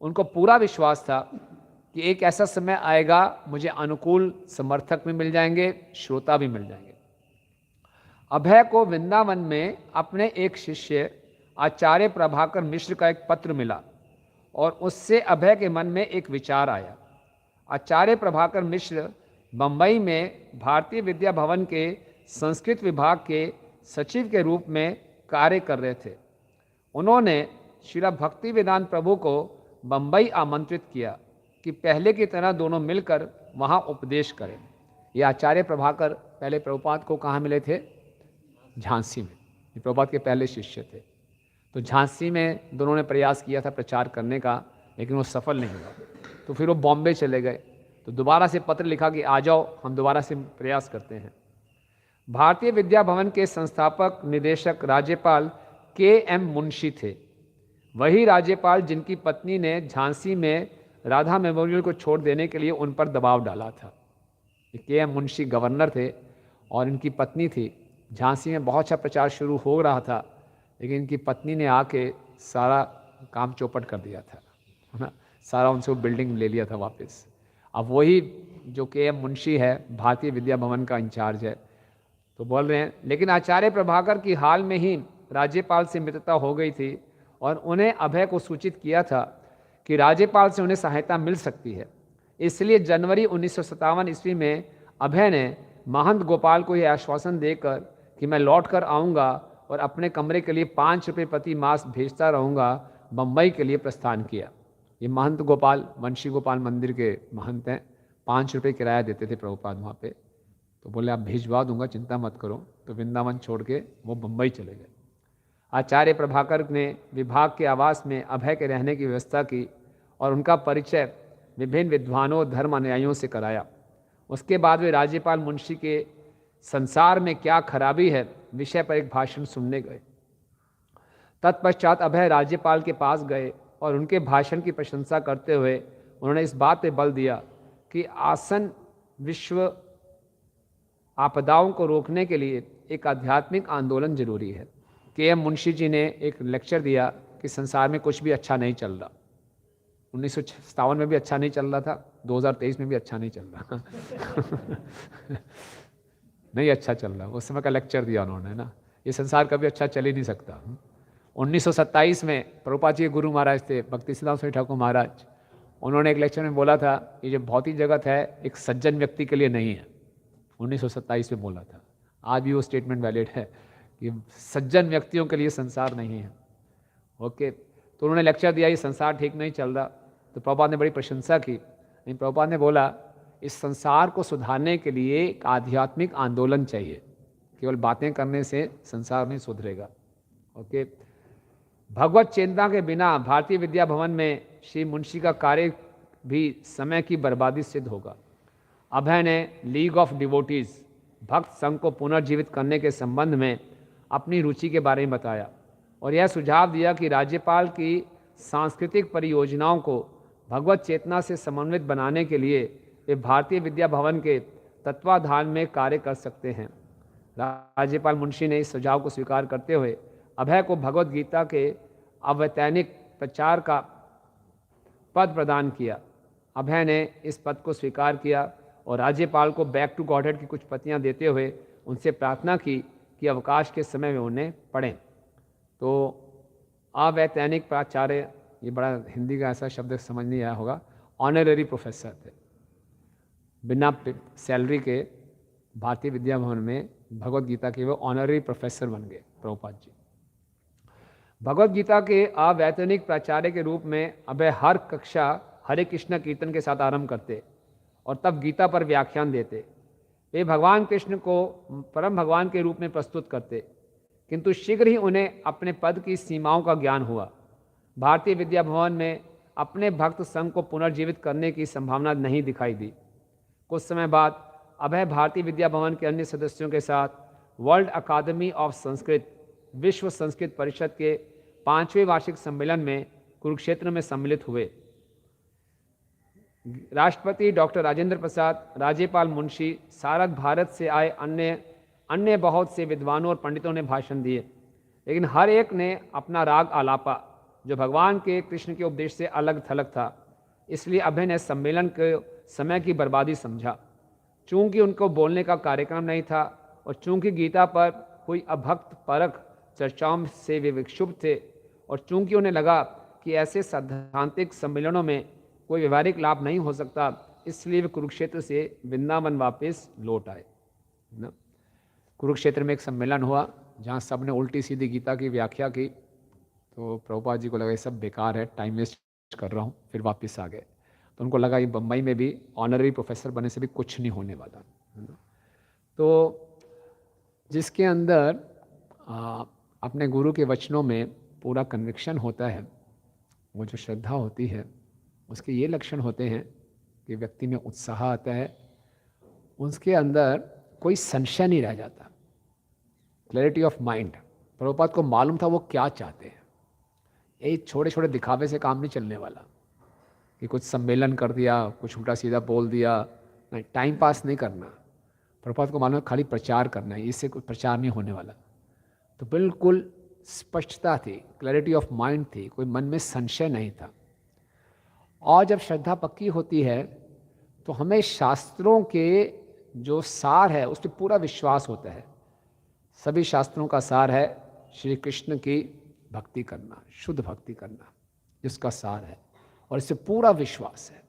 उनको पूरा विश्वास था कि एक ऐसा समय आएगा मुझे अनुकूल समर्थक भी मिल जाएंगे, श्रोता भी मिल जाएंगे। अभय को वृंदावन में अपने एक शिष्य आचार्य प्रभाकर मिश्र का एक पत्र मिला और उससे अभय के मन में एक विचार आया। आचार्य प्रभाकर मिश्र बंबई में भारतीय विद्या भवन के संस्कृत विभाग के सचिव के रूप में कार्य कर रहे थे। उन्होंने श्रील भक्ति वेदांत प्रभु को बंबई आमंत्रित किया कि पहले की तरह दोनों मिलकर वहाँ उपदेश करें। ये आचार्य प्रभाकर पहले प्रभुपाद को कहाँ मिले थे? झांसी में। ये प्रभुपाद के पहले शिष्य थे। तो झांसी में दोनों ने प्रयास किया था प्रचार करने का, लेकिन वो सफल नहीं हुआ। तो फिर वो बॉम्बे चले गए। तो दोबारा से पत्र लिखा कि आ जाओ, हम दोबारा से प्रयास करते हैं। भारतीय विद्या भवन के संस्थापक निदेशक राज्यपाल के.एम. मुंशी थे। वही राज्यपाल जिनकी पत्नी ने झांसी में राधा मेमोरियल को छोड़ देने के लिए उन पर दबाव डाला था। के.एम. मुंशी गवर्नर थे और इनकी पत्नी थी। झांसी में बहुत अच्छा प्रचार शुरू हो रहा था, लेकिन इनकी पत्नी ने आके सारा काम चौपट कर दिया था, है ना। सारा उनसे वो बिल्डिंग ले लिया था वापस। अब वही जो के.एम. मुंशी है भारतीय विद्या भवन का इंचार्ज है। तो बोल रहे हैं लेकिन आचार्य प्रभाकर की हाल में ही राज्यपाल से मित्रता हो गई थी और उन्हें अभय को सूचित किया था कि राज्यपाल से उन्हें सहायता मिल सकती है। इसलिए जनवरी 1957 ईस्वी में अभय ने महंत गोपाल को यह आश्वासन देकर कि मैं लौट कर आऊँगा और अपने कमरे के लिए 5 रुपये प्रति मास भेजता रहूँगा, बम्बई के लिए प्रस्थान किया। ये महंत गोपाल वंशी गोपाल मंदिर के महंत हैं। 5 रुपये किराया देते थे प्रभुपाद वहाँ पे। तो बोले आप भिजवा दूंगा, चिंता मत करो। तो वृंदावन छोड़ के वो बम्बई चले गए। आचार्य प्रभाकर ने विभाग के आवास में अभय के रहने की व्यवस्था की और उनका परिचय विभिन्न विद्वानों धर्म अनुयायियों से कराया। उसके बाद वे राज्यपाल मुंशी के संसार में क्या खराबी है विषय पर एक भाषण सुनने गए। तत्पश्चात अभय राज्यपाल के पास गए और उनके भाषण की प्रशंसा करते हुए उन्होंने इस बात पर बल दिया कि आसन विश्व आपदाओं को रोकने के लिए एक आध्यात्मिक आंदोलन जरूरी है। के.एम. मुंशी जी ने एक लेक्चर दिया कि संसार में कुछ भी अच्छा नहीं चल रहा। 1957 में भी अच्छा नहीं चल रहा था, 2023 में भी अच्छा नहीं चल रहा। नहीं अच्छा चल रहा। उस समय का लेक्चर दिया उन्होंने ना, ये संसार कभी अच्छा चल ही नहीं सकता। 1927 में प्रभुपाद जी के गुरु महाराज थे भक्ति सिद्धांत स्वामी ठाकुर महाराज। उन्होंने एक लेक्चर में बोला था कि जो भौतिक जगत है एक सज्जन व्यक्ति के लिए नहीं है। 1927 में बोला था। आज भी वो स्टेटमेंट वैलिड है कि सज्जन व्यक्तियों के लिए संसार नहीं है। ओके, तो उन्होंने लेक्चर दिया ये संसार ठीक नहीं चल रहा। तो प्रभुपाद ने बड़ी प्रशंसा की। लेकिन प्रभुपाद ने बोला इस संसार को सुधारने के लिए एक आध्यात्मिक आंदोलन चाहिए, केवल बातें करने से संसार नहीं सुधरेगा। ओके, भगवत चेतना के बिना भारतीय विद्या भवन में श्री मुंशी का कार्य भी समय की बर्बादी सिद्ध होगा। अभय ने लीग ऑफ डिवोटीज भक्त संघ को पुनर्जीवित करने के संबंध में अपनी रुचि के बारे में बताया और यह सुझाव दिया कि राज्यपाल की सांस्कृतिक परियोजनाओं को भगवत चेतना से समन्वित बनाने के लिए वे भारतीय विद्या भवन के तत्वाधान में कार्य कर सकते हैं। राज्यपाल मुंशी ने इस सुझाव को स्वीकार करते हुए अभय को भगवत गीता के अवैतनिक प्रचार का पद प्रदान किया। अभय ने इस पद को स्वीकार किया और राज्यपाल को बैक टू गॉडहेड की कुछ प्रतियां देते हुए उनसे प्रार्थना की कि अवकाश के समय में उन्हें पढ़ें। तो अवैतनिक प्राचार्य, ये बड़ा हिंदी का ऐसा शब्द समझ नहीं आया होगा, ऑनररी प्रोफेसर थे। बिना सैलरी के भारतीय विद्या भवन में भगवत गीता के वो ऑनररी प्रोफेसर बन गए प्रभुपाद जी। भगवत गीता के अवैतनिक प्राचार्य के रूप में अभय हर कक्षा हरे कृष्ण कीर्तन के साथ आरंभ करते और तब गीता पर व्याख्यान देते। वे भगवान कृष्ण को परम भगवान के रूप में प्रस्तुत करते, किंतु शीघ्र ही उन्हें अपने पद की सीमाओं का ज्ञान हुआ। भारतीय विद्या भवन में अपने भक्त संघ को पुनर्जीवित करने की संभावना नहीं दिखाई दी। कुछ समय बाद अभय भारती विद्या भवन के अन्य सदस्यों के साथ वर्ल्ड अकादमी ऑफ संस्कृत विश्व संस्कृत परिषद के 5वें वार्षिक सम्मेलन में कुरुक्षेत्र में सम्मिलित हुए। राष्ट्रपति डॉक्टर राजेंद्र प्रसाद, राज्यपाल मुंशी, सारक भारत से आए अन्य बहुत से विद्वानों और पंडितों ने भाषण दिए, लेकिन हर एक ने अपना राग आलापा जो भगवान के कृष्ण के उपदेश से अलग थलग था। इसलिए अभय ने सम्मेलन के समय की बर्बादी समझा। चूंकि उनको बोलने का कार्यक्रम नहीं था और चूंकि गीता पर कोई अभक्त परख चर्चाओं से वे विक्षुब्ध थे और चूंकि उन्हें लगा कि ऐसे सैद्धांतिक सम्मेलनों में कोई व्यवहारिक लाभ नहीं हो सकता, इसलिए वे कुरुक्षेत्र से वृंदावन वापस लौट आए। ना, कुरुक्षेत्र में एक सम्मेलन हुआ जहाँ सब ने उल्टी सीधी गीता की व्याख्या की, तो प्रभुपाद जी को लगा ये सब बेकार है, टाइम वेस्ट कर रहा हूँ, फिर वापस आ गए। तो उनको लगा ये बम्बई में भी ऑनररी प्रोफेसर बनने से भी कुछ नहीं होने वाला, है ना। तो जिसके अंदर अपने गुरु के वचनों में पूरा कन्विक्शन होता है, वो जो श्रद्धा होती है, उसके ये लक्षण होते हैं कि व्यक्ति में उत्साह आता है, उसके अंदर कोई संशय नहीं रह जाता, क्लैरिटी ऑफ माइंड। प्रभुपाद को मालूम था वो क्या चाहते हैं। ये छोटे छोटे दिखावे से काम नहीं चलने वाला कि कुछ सम्मेलन कर दिया, कुछ उल्टा सीधा बोल दिया, नहीं, टाइम पास नहीं करना। प्रभुपाद को मालूम है खाली प्रचार करना है, इससे कोई प्रचार नहीं होने वाला। तो बिल्कुल स्पष्टता थी, क्लैरिटी ऑफ माइंड थी, कोई मन में संशय नहीं था। और जब श्रद्धा पक्की होती है तो हमें शास्त्रों के जो सार है उस पर पूरा विश्वास होता है। सभी शास्त्रों का सार है श्री कृष्ण की भक्ति करना, शुद्ध भक्ति करना, जिसका सार है, और इससे पूरा विश्वास है।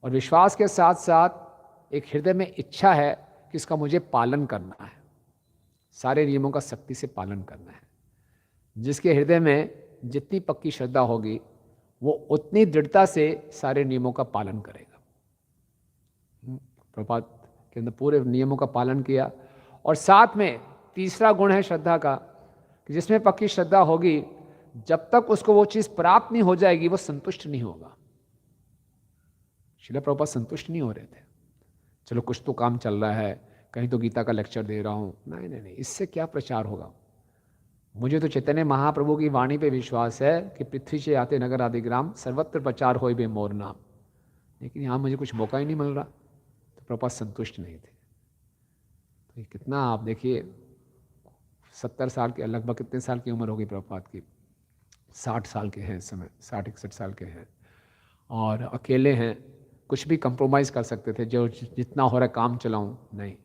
और विश्वास के साथ साथ एक हृदय में इच्छा है कि इसका मुझे पालन करना है, सारे नियमों का सख्ती से पालन करना है। जिसके हृदय में जितनी पक्की श्रद्धा होगी वो उतनी दृढ़ता से सारे नियमों का पालन करेगा। प्रभुपाद के अंदर पूरे नियमों का पालन किया। और साथ में तीसरा गुण है श्रद्धा का कि जिसमें पक्की श्रद्धा होगी, जब तक उसको वो चीज़ प्राप्त नहीं हो जाएगी वो संतुष्ट नहीं होगा। श्रील प्रभुपाद संतुष्ट नहीं हो रहे थे, चलो कुछ तो काम चल रहा है, कहीं तो गीता का लेक्चर दे रहा हूँ, नहीं नहीं नहीं, इससे क्या प्रचार होगा। मुझे तो चैतन्य महाप्रभु की वाणी पे विश्वास है कि पृथ्वी से आते नगर आदि ग्राम सर्वत्र प्रचार होए बे मोर नाम, लेकिन यहाँ मुझे कुछ मौका ही नहीं मिल रहा। तो प्रभुपाद संतुष्ट नहीं थे। तो कितना आप देखिए, 70 साल के, लगभग कितने साल की उम्र होगी प्रभुपाद की, 60 साल के हैं इस समय, 60-61 साल के हैं, और अकेले हैं, कुछ भी कंप्रोमाइज़ कर सकते थे, जो जितना हो रहा है काम चलाऊं, नहीं।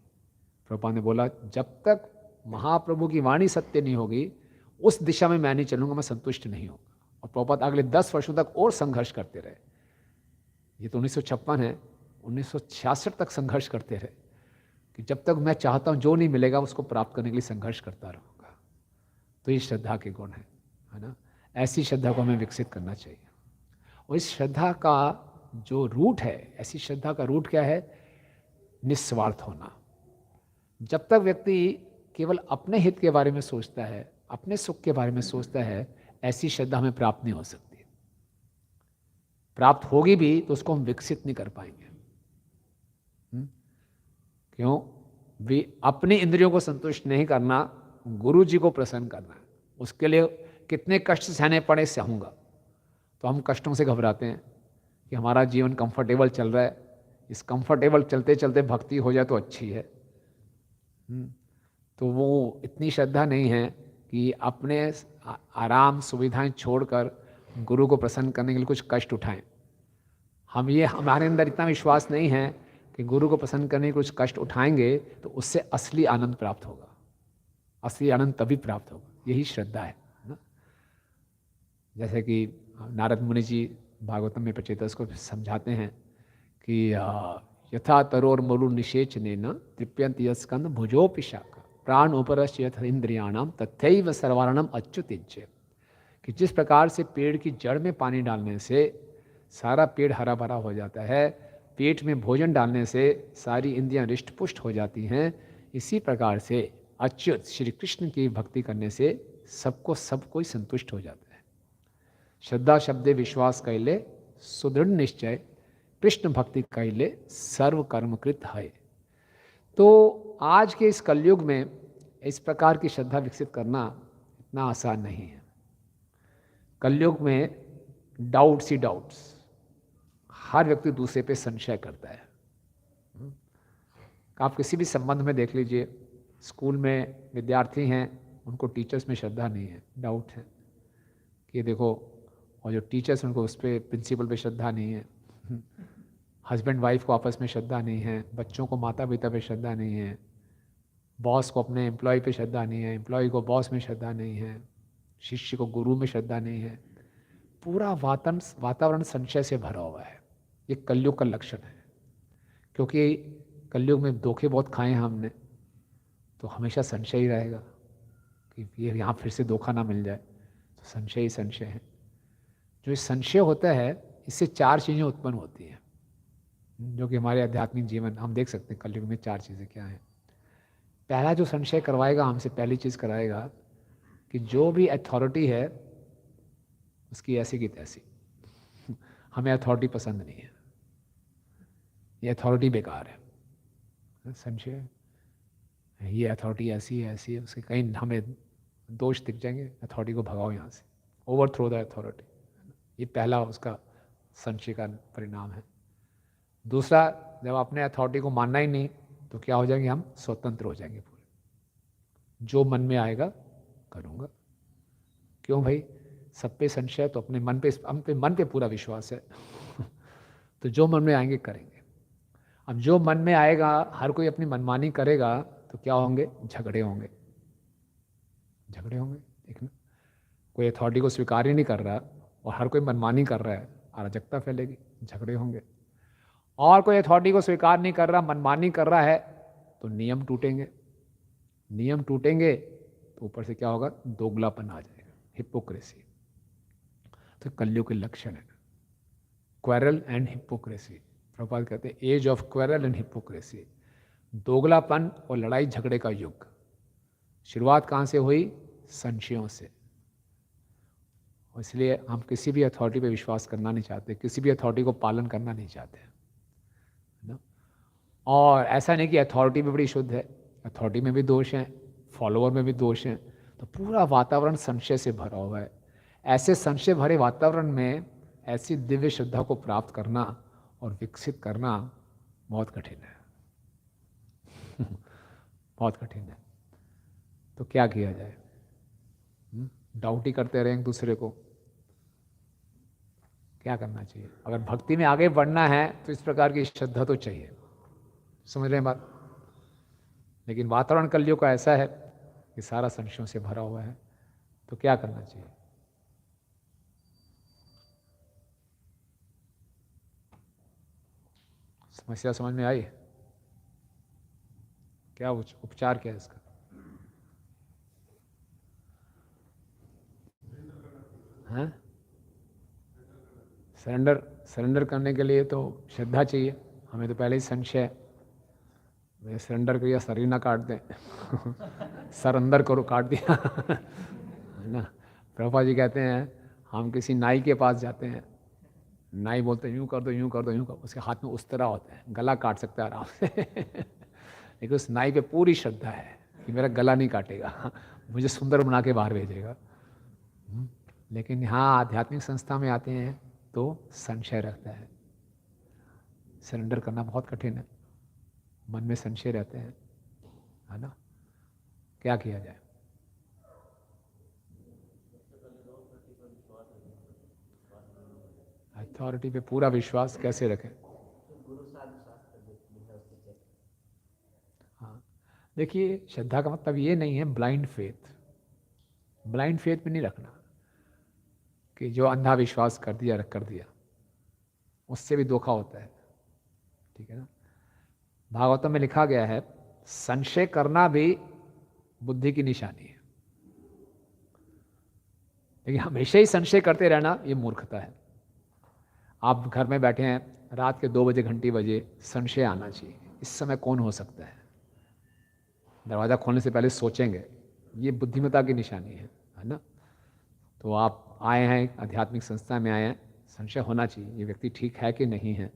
प्रभुपाद ने बोला जब तक महाप्रभु की वाणी सत्य नहीं होगी उस दिशा में मैं नहीं चलूंगा, मैं संतुष्ट नहीं होगा। और प्रभुपाद अगले 10 वर्षों तक और संघर्ष करते रहे। ये तो 1956 है, 1966 तक संघर्ष करते रहे कि जब तक मैं चाहता हूँ जो नहीं मिलेगा उसको प्राप्त करने के लिए संघर्ष करता रहूँगा। तो ये श्रद्धा के गुण है ना। ऐसी श्रद्धा को हमें विकसित करना चाहिए। और इस श्रद्धा का जो रूट है, ऐसी श्रद्धा का रूट क्या है? निस्वार्थ होना। जब तक व्यक्ति केवल अपने हित के बारे में सोचता है, अपने सुख के बारे में सोचता है, ऐसी श्रद्धा हमें प्राप्त नहीं हो सकती। प्राप्त होगी भी तो उसको हम विकसित नहीं कर पाएंगे। क्यों? भी अपनी इंद्रियों को संतुष्ट नहीं करना, गुरु जी को प्रसन्न करना है, उसके लिए कितने कष्ट सहने पड़े सहूँगा। तो हम कष्टों से घबराते हैं कि हमारा जीवन कंफर्टेबल चल रहा है, इस कंफर्टेबल चलते चलते भक्ति हो जाए तो अच्छी है। तो वो इतनी श्रद्धा नहीं है कि अपने आराम सुविधाएं छोड़कर गुरु को प्रसन्न करने के लिए कुछ कष्ट उठाएं। हमारे अंदर इतना विश्वास नहीं है कि गुरु को प्रसन्न करने के कुछ कष्ट उठाएंगे तो उससे असली आनंद प्राप्त होगा। असली आनंद तभी प्राप्त होगा, यही श्रद्धा है ना। जैसे कि नारद मुनि जी भागवतम में प्रचेतस को समझाते हैं कि यथा तरोर मरु निषेचनेन तृप्यन्ति यस्कंद भुजोपि शाखा प्राण उपरस्य यथ इंद्रियाणाम तथैव सर्वारणम अच्युतिज्य। कि जिस प्रकार से पेड़ की जड़ में पानी डालने से सारा पेड़ हरा भरा हो जाता है, पेट में भोजन डालने से सारी इंद्रियां रिष्ट पुष्ट हो जाती हैं, इसी प्रकार से अच्युत श्री कृष्ण की भक्ति करने से सबको सब कोई संतुष्ट हो जाता है। श्रद्धा शब्दे विश्वास कैले सुदृढ़ निश्चय कृष्ण भक्ति कैले सर्व कर्मकृत है। तो आज के इस कलयुग में इस प्रकार की श्रद्धा विकसित करना इतना आसान नहीं है। कलयुग में डाउट्स ही डाउट्स, हर व्यक्ति दूसरे पे संशय करता है। आप किसी भी संबंध में देख लीजिए, स्कूल में विद्यार्थी हैं, उनको टीचर्स में श्रद्धा नहीं है, डाउट है कि देखो, और जो टीचर्स उनको उस पर प्रिंसिपल पे श्रद्धा नहीं है, हस्बैंड वाइफ को आपस में श्रद्धा नहीं है, बच्चों को माता पिता पे श्रद्धा नहीं है, बॉस को अपने एम्प्लॉय पे श्रद्धा नहीं है, एम्प्लॉय को बॉस में श्रद्धा नहीं है, शिष्य को गुरु में श्रद्धा नहीं है। पूरा वातावरण संशय से भरा हुआ है। ये कलयुग का लक्षण है, क्योंकि कलयुग में धोखे बहुत खाए हैं हमने, तो हमेशा संशय ही रहेगा कि ये यहाँ फिर से धोखा ना मिल जाए, तो संशय ही संशय है। जो ये संशय होता है, इससे 4 चीज़ें उत्पन्न होती हैं, जो कि हमारे आध्यात्मिक जीवन हम देख सकते हैं। कलयुग में 4 चीज़ें क्या हैं। पहला जो संशय करवाएगा हमसे, पहली चीज़ कराएगा कि जो भी अथॉरिटी है उसकी ऐसी की तैसी, हमें अथॉरिटी पसंद नहीं है, ये अथॉरिटी बेकार है। संशय, ये अथॉरिटी ऐसी है ऐसी है, उसके कहीं हमें दोष दिख जाएंगे, अथॉरिटी को भगाओ यहाँ से, ओवरथ्रो द अथॉरिटी। ये पहला उसका संशय का परिणाम है। दूसरा, जब अपने अथॉरिटी को मानना ही नहीं, तो क्या हो जाएंगे, हम स्वतंत्र हो जाएंगे पूरे, जो मन में आएगा करूँगा। क्यों भाई, सब पे संशय, तो अपने मन पे पूरा विश्वास है तो जो मन में आएंगे करेंगे। अब जो मन में आएगा, हर कोई अपनी मनमानी करेगा, तो क्या होंगे, झगड़े होंगे। देखना, कोई अथॉरिटी को स्वीकार ही नहीं कर रहा और हर कोई मनमानी कर रहा है, अराजकता फैलेगी, झगड़े होंगे। और कोई अथॉरिटी को स्वीकार नहीं कर रहा, मनमानी कर रहा है, तो नियम टूटेंगे। तो ऊपर से क्या होगा, दोगलापन आ जाएगा, हिपोक्रेसी। तो कलयुग के लक्षण है क्वेरल एंड हिपोक्रेसी। प्रभुपाद कहते हैं age of quarrel and hypocrisy, दोगलापन और लड़ाई झगड़े का युग। शुरुआत कहाँ से हुई, संशयों से। और इसलिए हम किसी भी अथॉरिटी पे विश्वास करना नहीं चाहते, किसी भी अथॉरिटी को पालन करना नहीं चाहते, है ना। और ऐसा नहीं कि अथॉरिटी भी बड़ी शुद्ध है, अथॉरिटी में भी दोष हैं, फॉलोअर में भी दोष हैं। तो पूरा वातावरण संशय से भरा हुआ है। ऐसे संशय भरे वातावरण में ऐसी दिव्य श्रद्धा को प्राप्त करना और विकसित करना बहुत कठिन है बहुत कठिन है। तो क्या किया जाए, डाउट ही करते रहें एक दूसरे को, क्या करना चाहिए। अगर भक्ति में आगे बढ़ना है तो इस प्रकार की श्रद्धा तो चाहिए, समझ रहे हैं बात। लेकिन वातावरण कलयुग का ऐसा है कि सारा संशयों से भरा हुआ है, तो क्या करना चाहिए। समस्या समझ में आई, क्या उपचार क्या है इसका। हाँ, सरेंडर करने के लिए तो श्रद्धा चाहिए। हमें तो पहले ही संशय, मैं सरेंडर किया सर ही ना काट दें सर अंदर करो, काट दिया है ना। प्रभुपाद जी कहते हैं, हम किसी नाई के पास जाते हैं, नाई बोलते हैं यूँ कर दो यूँ कर दो यूँ कर, उसके हाथ में उस तरह होता है, गला काट सकता है आराम से लेकिन उस नाई पे पूरी श्रद्धा है कि मेरा गला नहीं काटेगा, मुझे सुंदर बना के बाहर भेजेगा। लेकिन यहाँ आध्यात्मिक संस्था में आते हैं तो संशय रहता है, सरेंडर करना बहुत कठिन है, मन में संशय रहते हैं, है ना। क्या किया जाए। अथॉरिटी पे पूरा विश्वास कैसे रखें। हाँ, देखिए, श्रद्धा का मतलब ये नहीं है ब्लाइंड फेथ। ब्लाइंड फेथ में नहीं रखना कि जो अंधा विश्वास कर दिया, उससे भी धोखा होता है, ठीक है ना। भागवतम में लिखा गया है, संशय करना भी बुद्धि की निशानी है, लेकिन हमेशा ही संशय करते रहना ये मूर्खता है। आप घर में बैठे हैं, रात के 2 बजे घंटी बजे, संशय आना चाहिए, इस समय कौन हो सकता है। दरवाज़ा खोलने से पहले सोचेंगे, ये बुद्धिमत्ता की निशानी है ना। तो आप आए हैं, आध्यात्मिक संस्था में आए हैं, संशय होना चाहिए, ये व्यक्ति ठीक है कि नहीं है।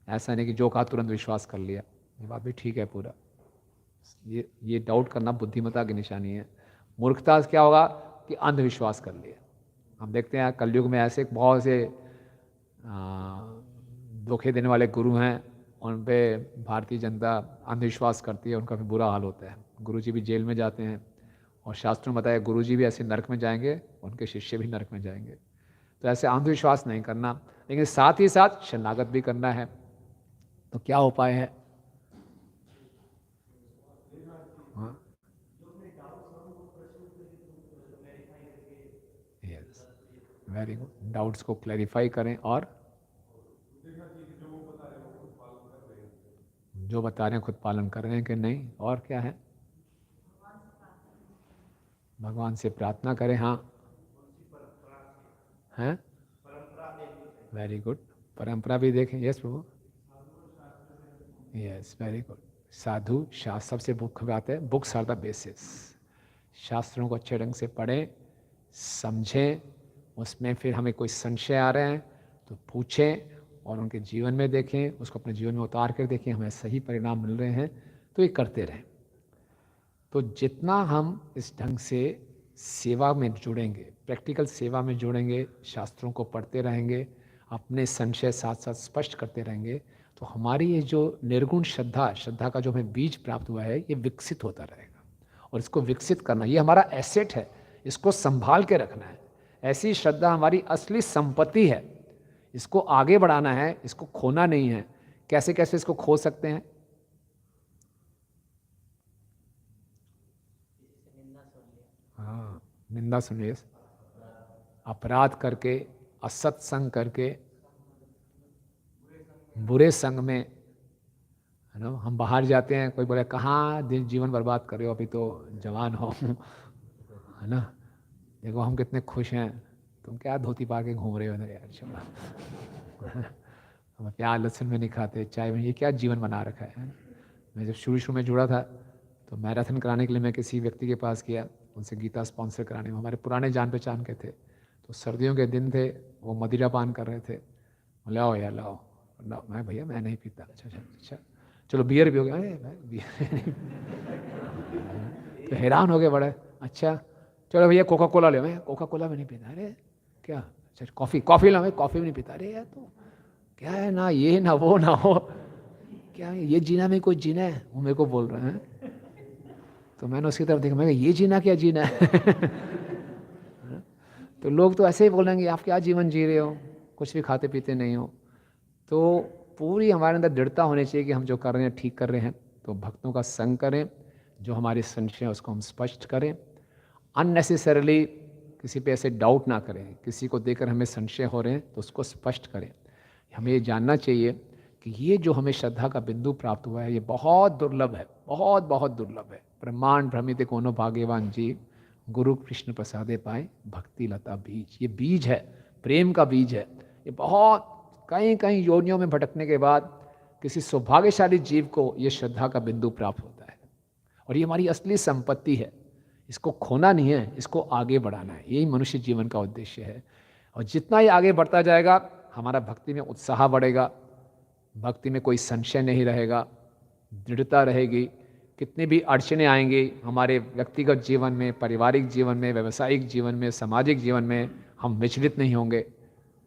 ऐसा नहीं कि जो कहा तुरंत विश्वास कर लिया, ये बात भी ठीक है पूरा, ये डाउट करना बुद्धिमत्ता की निशानी है। मूर्खता क्या होगा कि अंधविश्वास कर लिया। हम देखते हैं कलयुग में ऐसे बहुत से धोखे देने वाले गुरु हैं, उन पे भारतीय जनता अंधविश्वास करती है, उनका भी बुरा हाल होता है। गुरु जी भी जेल में जाते हैं और शास्त्रों में बताया गुरु जी भी ऐसे नरक में जाएंगे, उनके शिष्य भी नरक में जाएंगे। तो ऐसे अंधविश्वास नहीं करना, लेकिन साथ ही साथ शरणागत भी करना है। तो क्या उपाय है? हाँ, यस, वेरी गुड। डाउट्स को क्लैरिफाई करें और जो बता रहे हैं खुद पालन कर रहे हैं कि नहीं, और क्या है? भगवान से प्रार्थना करें। हाँ, हैं, वेरी गुड। परंपरा भी देखें। यस प्रभु, यस, वेरी गुड। साधु शास्त्र सबसे मुख्य बात है, बुक्स आर द बेसिस। शास्त्रों को अच्छे ढंग से पढ़ें, समझें, उसमें फिर हमें कोई संशय आ रहे हैं तो पूछें और उनके जीवन में देखें, उसको अपने जीवन में उतार कर देखें, हमें सही परिणाम मिल रहे हैं तो ये करते रहें। तो जितना हम इस ढंग से सेवा में जुड़ेंगे, प्रैक्टिकल सेवा में जुड़ेंगे, शास्त्रों को पढ़ते रहेंगे, अपने संशय साथ साथ स्पष्ट करते रहेंगे, तो हमारी ये जो निर्गुण श्रद्धा का जो हमें बीज प्राप्त हुआ है, ये विकसित होता रहेगा। और इसको विकसित करना, ये हमारा एसेट है, इसको संभाल के रखना है। ऐसी श्रद्धा हमारी असली संपत्ति है, इसको आगे बढ़ाना है, इसको खोना नहीं है। कैसे कैसे इसको खो सकते हैं? हाँ, निंदा सुनिए, अपराध करके, असत्संग करके, बुरे संग में, है ना। हम बाहर जाते हैं, कोई बोले कहाँ दिन जीवन बर्बाद कर रहे हो, अभी तो जवान हो, है ना। देखो हम कितने खुश हैं, तुम क्या धोती पा के घूम रहे हो ना यार, चलो। हम प्याज लहसुन में नहीं खाते, चाय में, ये क्या जीवन बना रखा है। मैं जब शुरू शुरू में जुड़ा था तो मैराथन कराने के लिए मैं किसी व्यक्ति के पास गया, उनसे गीता स्पॉन्सर कराने में, हमारे पुराने जान पहचान के थे। तो सर्दियों के दिन थे, वो मदिरा पान कर रहे थे। लाओ यार लाओ लाओ। मैं भैया मैं नहीं पीता। अच्छा अच्छा अच्छा, चलो बियर भी हो गया। अरे मैं बियर नहीं। तो हैरान हो गए बड़े। अच्छा चलो भैया कोका कोला ले। मैं कोका कोला भी नहीं पीता। अरे क्या? अच्छा कॉफ़ी, कॉफ़ी ला। मैं कॉफ़ी भी नहीं पीता। अरे यार तो क्या है, ना ये ना वो ना हो, क्या है ये जीना में कोई जीना है, वो मेरे को बोल रहे हैं। तो मैंने उसकी तरफ देखा, मैं कहा ये जीना क्या जीना है। तो लोग तो ऐसे ही बोलेंगे आप क्या जीवन जी रहे हो, कुछ भी खाते पीते नहीं हो। तो पूरी हमारे अंदर दृढ़ता होनी चाहिए कि हम जो कर रहे हैं ठीक कर रहे हैं। तो भक्तों का संग करें, जो हमारे संशय है उसको हम स्पष्ट करें, अननेसेसरली किसी पे ऐसे डाउट ना करें। किसी को देकर हमें संशय हो रहे हैं तो उसको स्पष्ट करें। हमें ये जानना चाहिए कि ये जो हमें श्रद्धा का बिंदु प्राप्त हुआ है, ये बहुत दुर्लभ है, बहुत बहुत दुर्लभ है। ब्रह्मांड भ्रमित कोनो भाग्यवान जीव, गुरु कृष्ण प्रसादे पाए भक्ति लता बीज। ये बीज है, प्रेम का बीज है। ये बहुत कई कई योनियों में भटकने के बाद किसी सौभाग्यशाली जीव को ये श्रद्धा का बिंदु प्राप्त होता है। और ये हमारी असली संपत्ति है, इसको खोना नहीं है, इसको आगे बढ़ाना है। यही मनुष्य जीवन का उद्देश्य है। और जितना ये आगे बढ़ता जाएगा, हमारा भक्ति में उत्साह बढ़ेगा, भक्ति में कोई संशय नहीं रहेगा, दृढ़ता रहेगी। कितनी भी अड़चने आएंगी हमारे व्यक्तिगत जीवन में, पारिवारिक जीवन में, व्यावसायिक जीवन में, सामाजिक जीवन में, हम विचलित नहीं होंगे,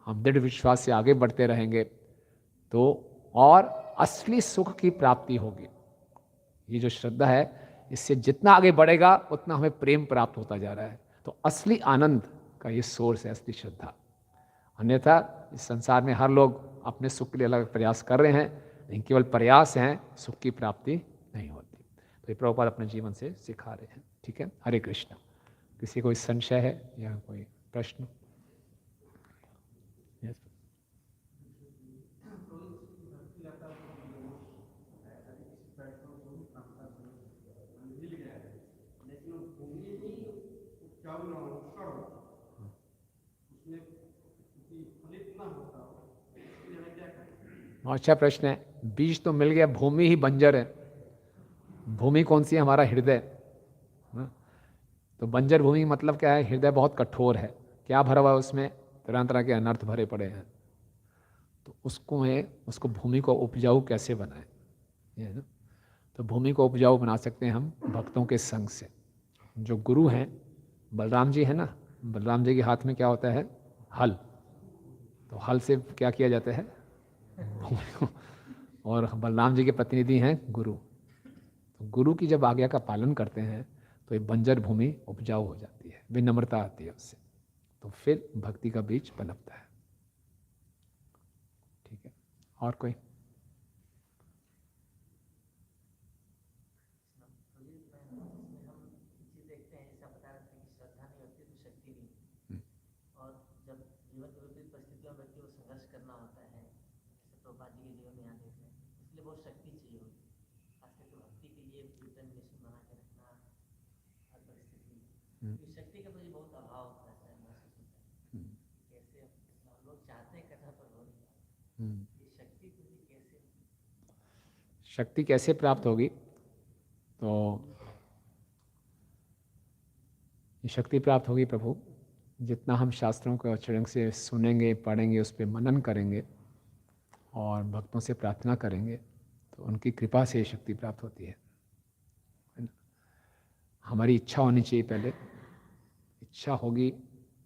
हम दृढ़ विश्वास से आगे बढ़ते रहेंगे। तो और असली सुख की प्राप्ति होगी। ये जो श्रद्धा है, इससे जितना आगे बढ़ेगा उतना हमें प्रेम प्राप्त होता जा रहा है। तो असली आनंद का ये सोर्स है असली श्रद्धा। अन्यथा इस संसार में हर लोग अपने सुख के लिए अलग प्रयास कर रहे हैं, लेकिन केवल प्रयास हैं, सुख की प्राप्ति नहीं होती। तो ये प्रभुपाद अपने जीवन से सिखा रहे हैं। ठीक है, हरे कृष्ण। किसी कोई संशय है या कोई प्रश्न? यस। अच्छा प्रश्न है। बीज तो मिल गया, भूमि ही बंजर है। भूमि कौन सी है? हमारा हृदय। हाँ? तो बंजर भूमि मतलब क्या है? हृदय बहुत कठोर है। क्या भरा हुआ है उसमें? तरह तरह के अनर्थ भरे पड़े हैं। तो उसको भूमि को उपजाऊ कैसे बनाए, ये है ना। तो भूमि को उपजाऊ बना सकते हैं हम भक्तों के संग से। जो गुरु हैं, बलराम जी है ना, बलराम जी के हाथ में क्या होता है? हल। तो हल से क्या किया जाता है? भूमि को। और बलराम जी के प्रतिनिधि हैं गुरु। तो गुरु की जब आज्ञा का पालन करते हैं तो ये बंजर भूमि उपजाऊ हो जाती है, विनम्रता आती है उससे, तो फिर भक्ति का बीज पनपता है। ठीक है, और कोई? शक्ति का मुझे बहुत अभाव होता है, महसूस होता है। कैसे हम लोग चाहते हैं करना पर हो नहीं पाता। ये शक्ति मुझे कैसे, शक्ति कैसे प्राप्त होगी? तो ये शक्ति प्राप्त होगी प्रभु, जितना हम शास्त्रों को अच्छे ढंग से सुनेंगे, पढ़ेंगे, उस पर मनन करेंगे और भक्तों से प्रार्थना करेंगे, तो उनकी कृपा से ये शक्ति प्राप्त होती है ना? हमारी इच्छा होनी चाहिए पहले। इच्छा होगी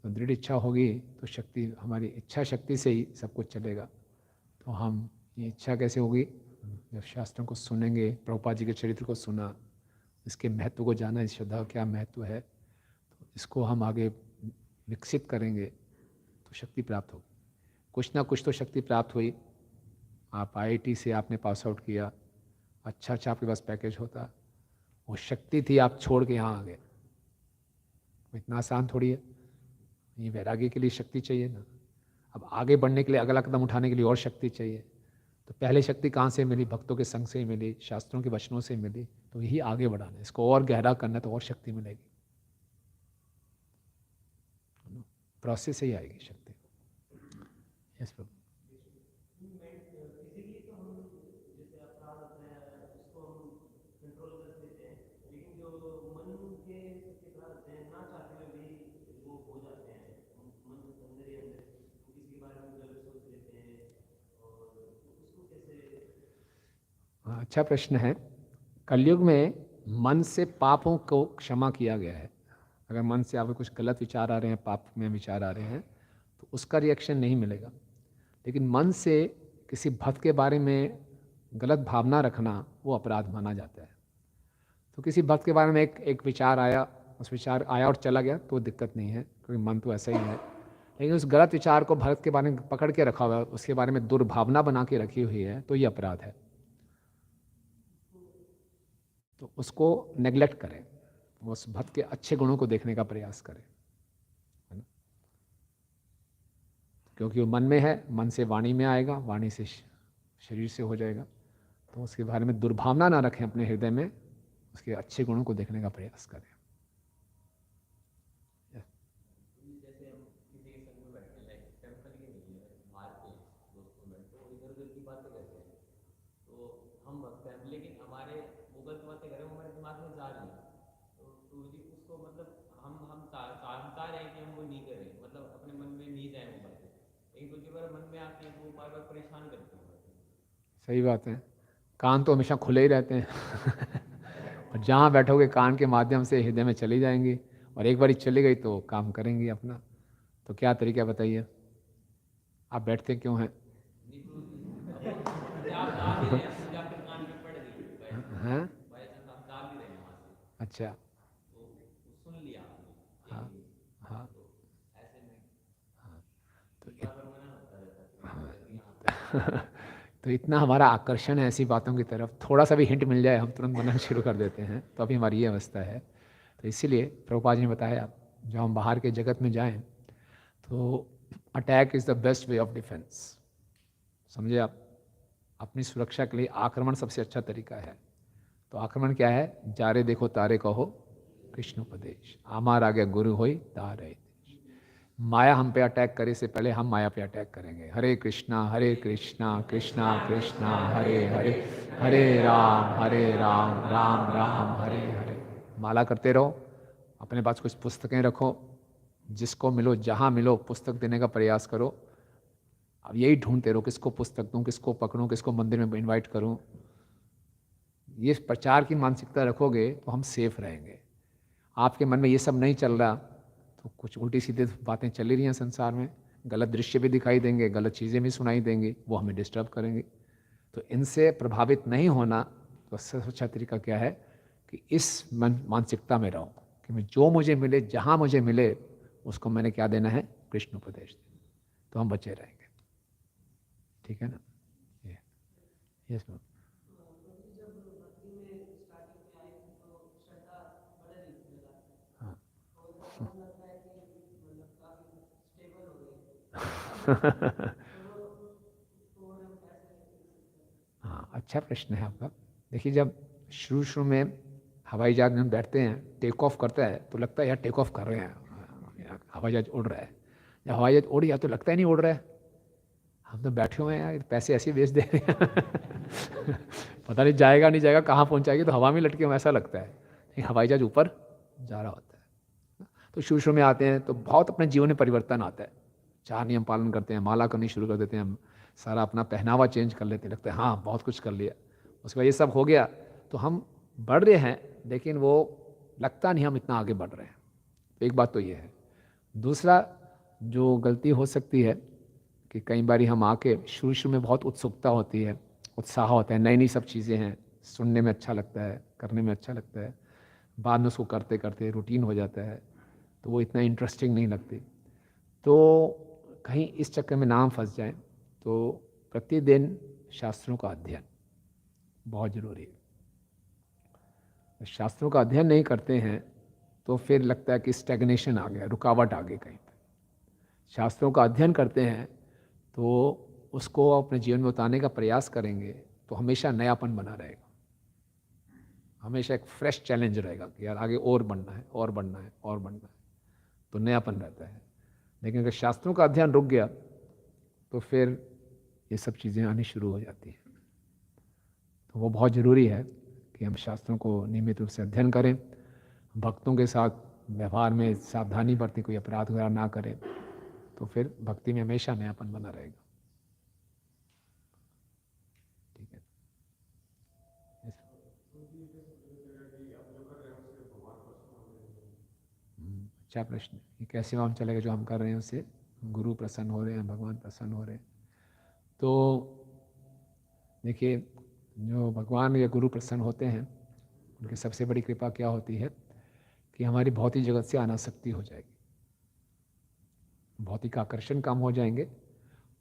तो, दृढ़ इच्छा होगी तो शक्ति, हमारी इच्छा शक्ति से ही सब कुछ चलेगा। तो हम, ये इच्छा कैसे होगी? जब शास्त्रों को सुनेंगे, प्रभुपाद जी के चरित्र को सुना, इसके महत्व को जाना, इस श्रद्धा का क्या महत्व है, तो इसको हम आगे विकसित करेंगे तो शक्ति प्राप्त होगी। कुछ ना कुछ तो शक्ति प्राप्त हुई। आप IIT से आपने पास आउट किया, अच्छा आपके पास पैकेज होता, वो शक्ति थी, आप छोड़ के यहाँ आ गए। इतना आसान थोड़ी है। ये वैराग्य के लिए शक्ति चाहिए ना। अब आगे बढ़ने के लिए, अगला कदम उठाने के लिए और शक्ति चाहिए। तो पहले शक्ति कहाँ से मिली? भक्तों के संग से ही मिली, शास्त्रों के वचनों से मिली। तो यही आगे बढ़ाना है, इसको और गहरा करना है, तो और शक्ति मिलेगी। प्रोसेस से ही आएगी शक्ति। यस प्रभु। अच्छा प्रश्न है। कलयुग में मन से पापों को क्षमा किया गया है। अगर मन से आपको कुछ गलत विचार आ रहे हैं, पाप में विचार आ रहे हैं, तो उसका रिएक्शन नहीं मिलेगा। लेकिन मन से किसी भक्त के बारे में गलत भावना रखना, वो अपराध माना जाता है। तो किसी भक्त के बारे में एक विचार आया, उस विचार आया और चला गया, तो दिक्कत नहीं है, क्योंकि मन तो ऐसा ही है। लेकिन उस गलत विचार को भक्त के बारे में पकड़ के रखा हुआ है, उसके बारे में दुर्भावना बना के रखी हुई है, तो ये अपराध है। तो उसको नेग्लेक्ट करें, उस भक्त के अच्छे गुणों को देखने का प्रयास करें, है ना? क्योंकि वो मन में है, मन से वाणी में आएगा, वाणी से शरीर से हो जाएगा। तो उसके बारे में दुर्भावना ना रखें अपने हृदय में, उसके अच्छे गुणों को देखने का प्रयास करें। सही बात है। कान तो हमेशा खुले ही रहते हैं और जहाँ बैठोगे कान के माध्यम से हृदय में चली जाएंगी, और एक बार चली गई तो काम करेंगी अपना। तो क्या तरीका बताइए? आप बैठते क्यों हैं? हैं? अच्छा। हाँ हाँ हाँ। तो हाँ तो इतना हमारा आकर्षण है ऐसी बातों की तरफ, थोड़ा सा भी हिंट मिल जाए हम तुरंत बनना शुरू कर देते हैं। तो अभी हमारी ये अवस्था है। तो इसीलिए प्रभुपाद जी ने बताया, जब हम बाहर के जगत में जाएं तो attack is the best way of defence. समझे आप? अपनी सुरक्षा के लिए आक्रमण सबसे अच्छा तरीका है। तो आक्रमण क्या है? जारे देखो तारे कहो कृष्ण उपदेश, आमार आगे गुरु होई तारे। माया हम पे अटैक करे से पहले हम माया पे अटैक करेंगे। हरे कृष्णा कृष्णा कृष्णा हरे हरे, हरे राम राम राम हरे हरे। माला करते रहो, अपने पास कुछ पुस्तकें रखो, जिसको मिलो जहाँ मिलो पुस्तक देने का प्रयास करो। अब यही ढूंढते रहो, किसको पुस्तक दूँ, किसको पकड़ूँ, किसको मंदिर में इनवाइट करूँ। ये प्रचार की मानसिकता रखोगे तो हम सेफ रहेंगे। आपके मन में ये सब नहीं चल रहा तो कुछ उल्टी सीधी बातें चल रही हैं संसार में, गलत दृश्य भी दिखाई देंगे, गलत चीज़ें भी सुनाई देंगी, वो हमें डिस्टर्ब करेंगे। तो इनसे प्रभावित नहीं होना, तो सबसे अच्छा तरीका क्या है कि इस मानसिकता में रहो कि मैं जो मुझे मिले, जहाँ मुझे मिले, उसको मैंने क्या देना है, कृष्ण उपदेश देना, तो हम बचे रहेंगे। ठीक है ना? ये यस मैम। हाँ, अच्छा प्रश्न है आपका। देखिए, जब शुरू शुरू में हवाई जहाज में बैठते हैं, टेक ऑफ करता है तो लगता है यार टेक ऑफ कर रहे हैं, हवाई जहाज उड़ रहा है। जब हवाई जहाज उड़ गया तो लगता ही नहीं उड़ रहा है, हम तो बैठे हुए हैं यार, पैसे ऐसे ही वेस्ट दे रहे हैं। पता नहीं जाएगा नहीं जाएगा, कहाँ पहुँचाएगी, तो हवा में लटके हुए ऐसा लगता है। लेकिन हवाई जहाज ऊपर जा रहा होता है। तो शुरू शुरू में आते हैं तो बहुत अपने जीवन में परिवर्तन आता है। 4 नियम पालन करते हैं, माला करनी शुरू कर देते हैं, हम सारा अपना पहनावा चेंज कर लेते हैं, लगता है हाँ बहुत कुछ कर लिया। उसके बाद ये सब हो गया तो हम बढ़ रहे हैं, लेकिन वो लगता नहीं हम इतना आगे बढ़ रहे हैं। तो एक बात तो ये है। दूसरा जो गलती हो सकती है कि कई बार हम आके शुरू शुरू में बहुत उत्सुकता होती है, उत्साह होता है, नई नई सब चीज़ें हैं, सुनने में अच्छा लगता है, करने में अच्छा लगता है, बाद में उसको करते करते रूटीन हो जाता है तो वो इतना इंटरेस्टिंग नहीं लगती। तो कहीं इस चक्कर में ना फंस जाएं तो प्रतिदिन शास्त्रों का अध्ययन बहुत ज़रूरी है। शास्त्रों का अध्ययन नहीं करते हैं तो फिर लगता है कि स्टैग्नेशन आ गया, रुकावट आ गई कहीं पर। शास्त्रों का अध्ययन करते हैं तो उसको अपने जीवन में उतारने का प्रयास करेंगे तो हमेशा नयापन बना रहेगा, हमेशा एक फ्रेश चैलेंज रहेगा कि यार आगे और बढ़ना है, और बढ़ना है, और बढ़ना है, तो नयापन रहता है। लेकिन अगर शास्त्रों का अध्ययन रुक गया तो फिर ये सब चीज़ें आनी शुरू हो जाती हैं। तो वो बहुत ज़रूरी है कि हम शास्त्रों को नियमित रूप से अध्ययन करें, भक्तों के साथ व्यवहार में सावधानी बरतें, कोई अपराध वगैरह ना करें, तो फिर भक्ति में हमेशा नयापन बना रहेगा। ठीक है। अच्छा प्रश्न। ये कैसे मालूम चलेगा जो हम कर रहे हैं उससे गुरु प्रसन्न हो रहे हैं, भगवान प्रसन्न हो रहे हैं? तो देखिए, जो भगवान या गुरु प्रसन्न होते हैं उनकी सबसे बड़ी कृपा क्या होती है कि हमारी भौतिक जगत से अनासक्ति हो जाएगी, भौतिक आकर्षण कम हो जाएंगे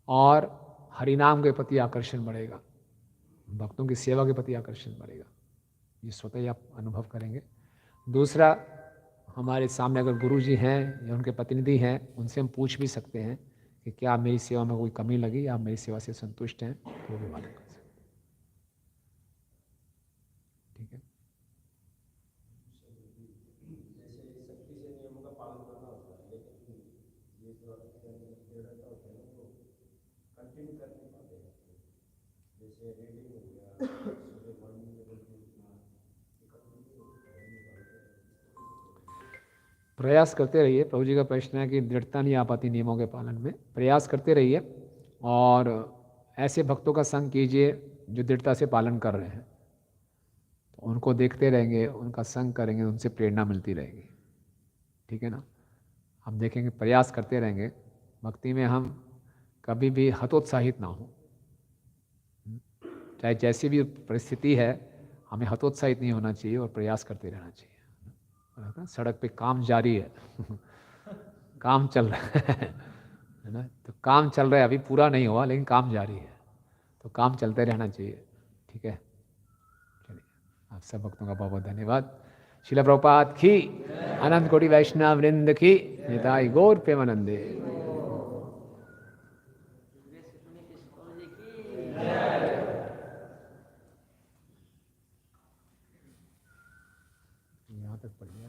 और हरिनाम के प्रति आकर्षण बढ़ेगा, भक्तों की सेवा के प्रति आकर्षण बढ़ेगा। ये स्वतः ही आप अनुभव करेंगे। दूसरा, हमारे सामने अगर गुरु जी हैं या उनके प्रतिनिधि हैं, उनसे हम पूछ भी सकते हैं कि क्या मेरी सेवा में कोई कमी लगी या आप मेरी सेवा से संतुष्ट हैं, तो वो भी मालूम कर सकते हैं। ठीक है। प्रयास करते रहिए। प्रभु जी का प्रश्न है कि दृढ़ता नहीं आ पाती नियमों के पालन में। प्रयास करते रहिए और ऐसे भक्तों का संग कीजिए जो दृढ़ता से पालन कर रहे हैं, तो उनको देखते रहेंगे, उनका संग करेंगे, उनसे प्रेरणा मिलती रहेगी। ठीक है ना? हम देखेंगे, प्रयास करते रहेंगे भक्ति में, हम कभी भी हतोत्साहित ना हो। चाहे जैसी भी परिस्थिति है, हमें हतोत्साहित नहीं होना चाहिए और प्रयास करते रहना चाहिए। सड़क पे काम जारी है। काम चल रहा है ना? तो काम चल रहा है, अभी पूरा नहीं हुआ लेकिन काम जारी है, तो काम चलते रहना चाहिए। ठीक है। चलिए, आप सब भक्तों का बहुत बहुत धन्यवाद। शिला प्रभुपाद की, अनंत कोटि वैष्णव वृंद की, निताई गौर प्रेमानंदे। यहाँ तक पढ़िए।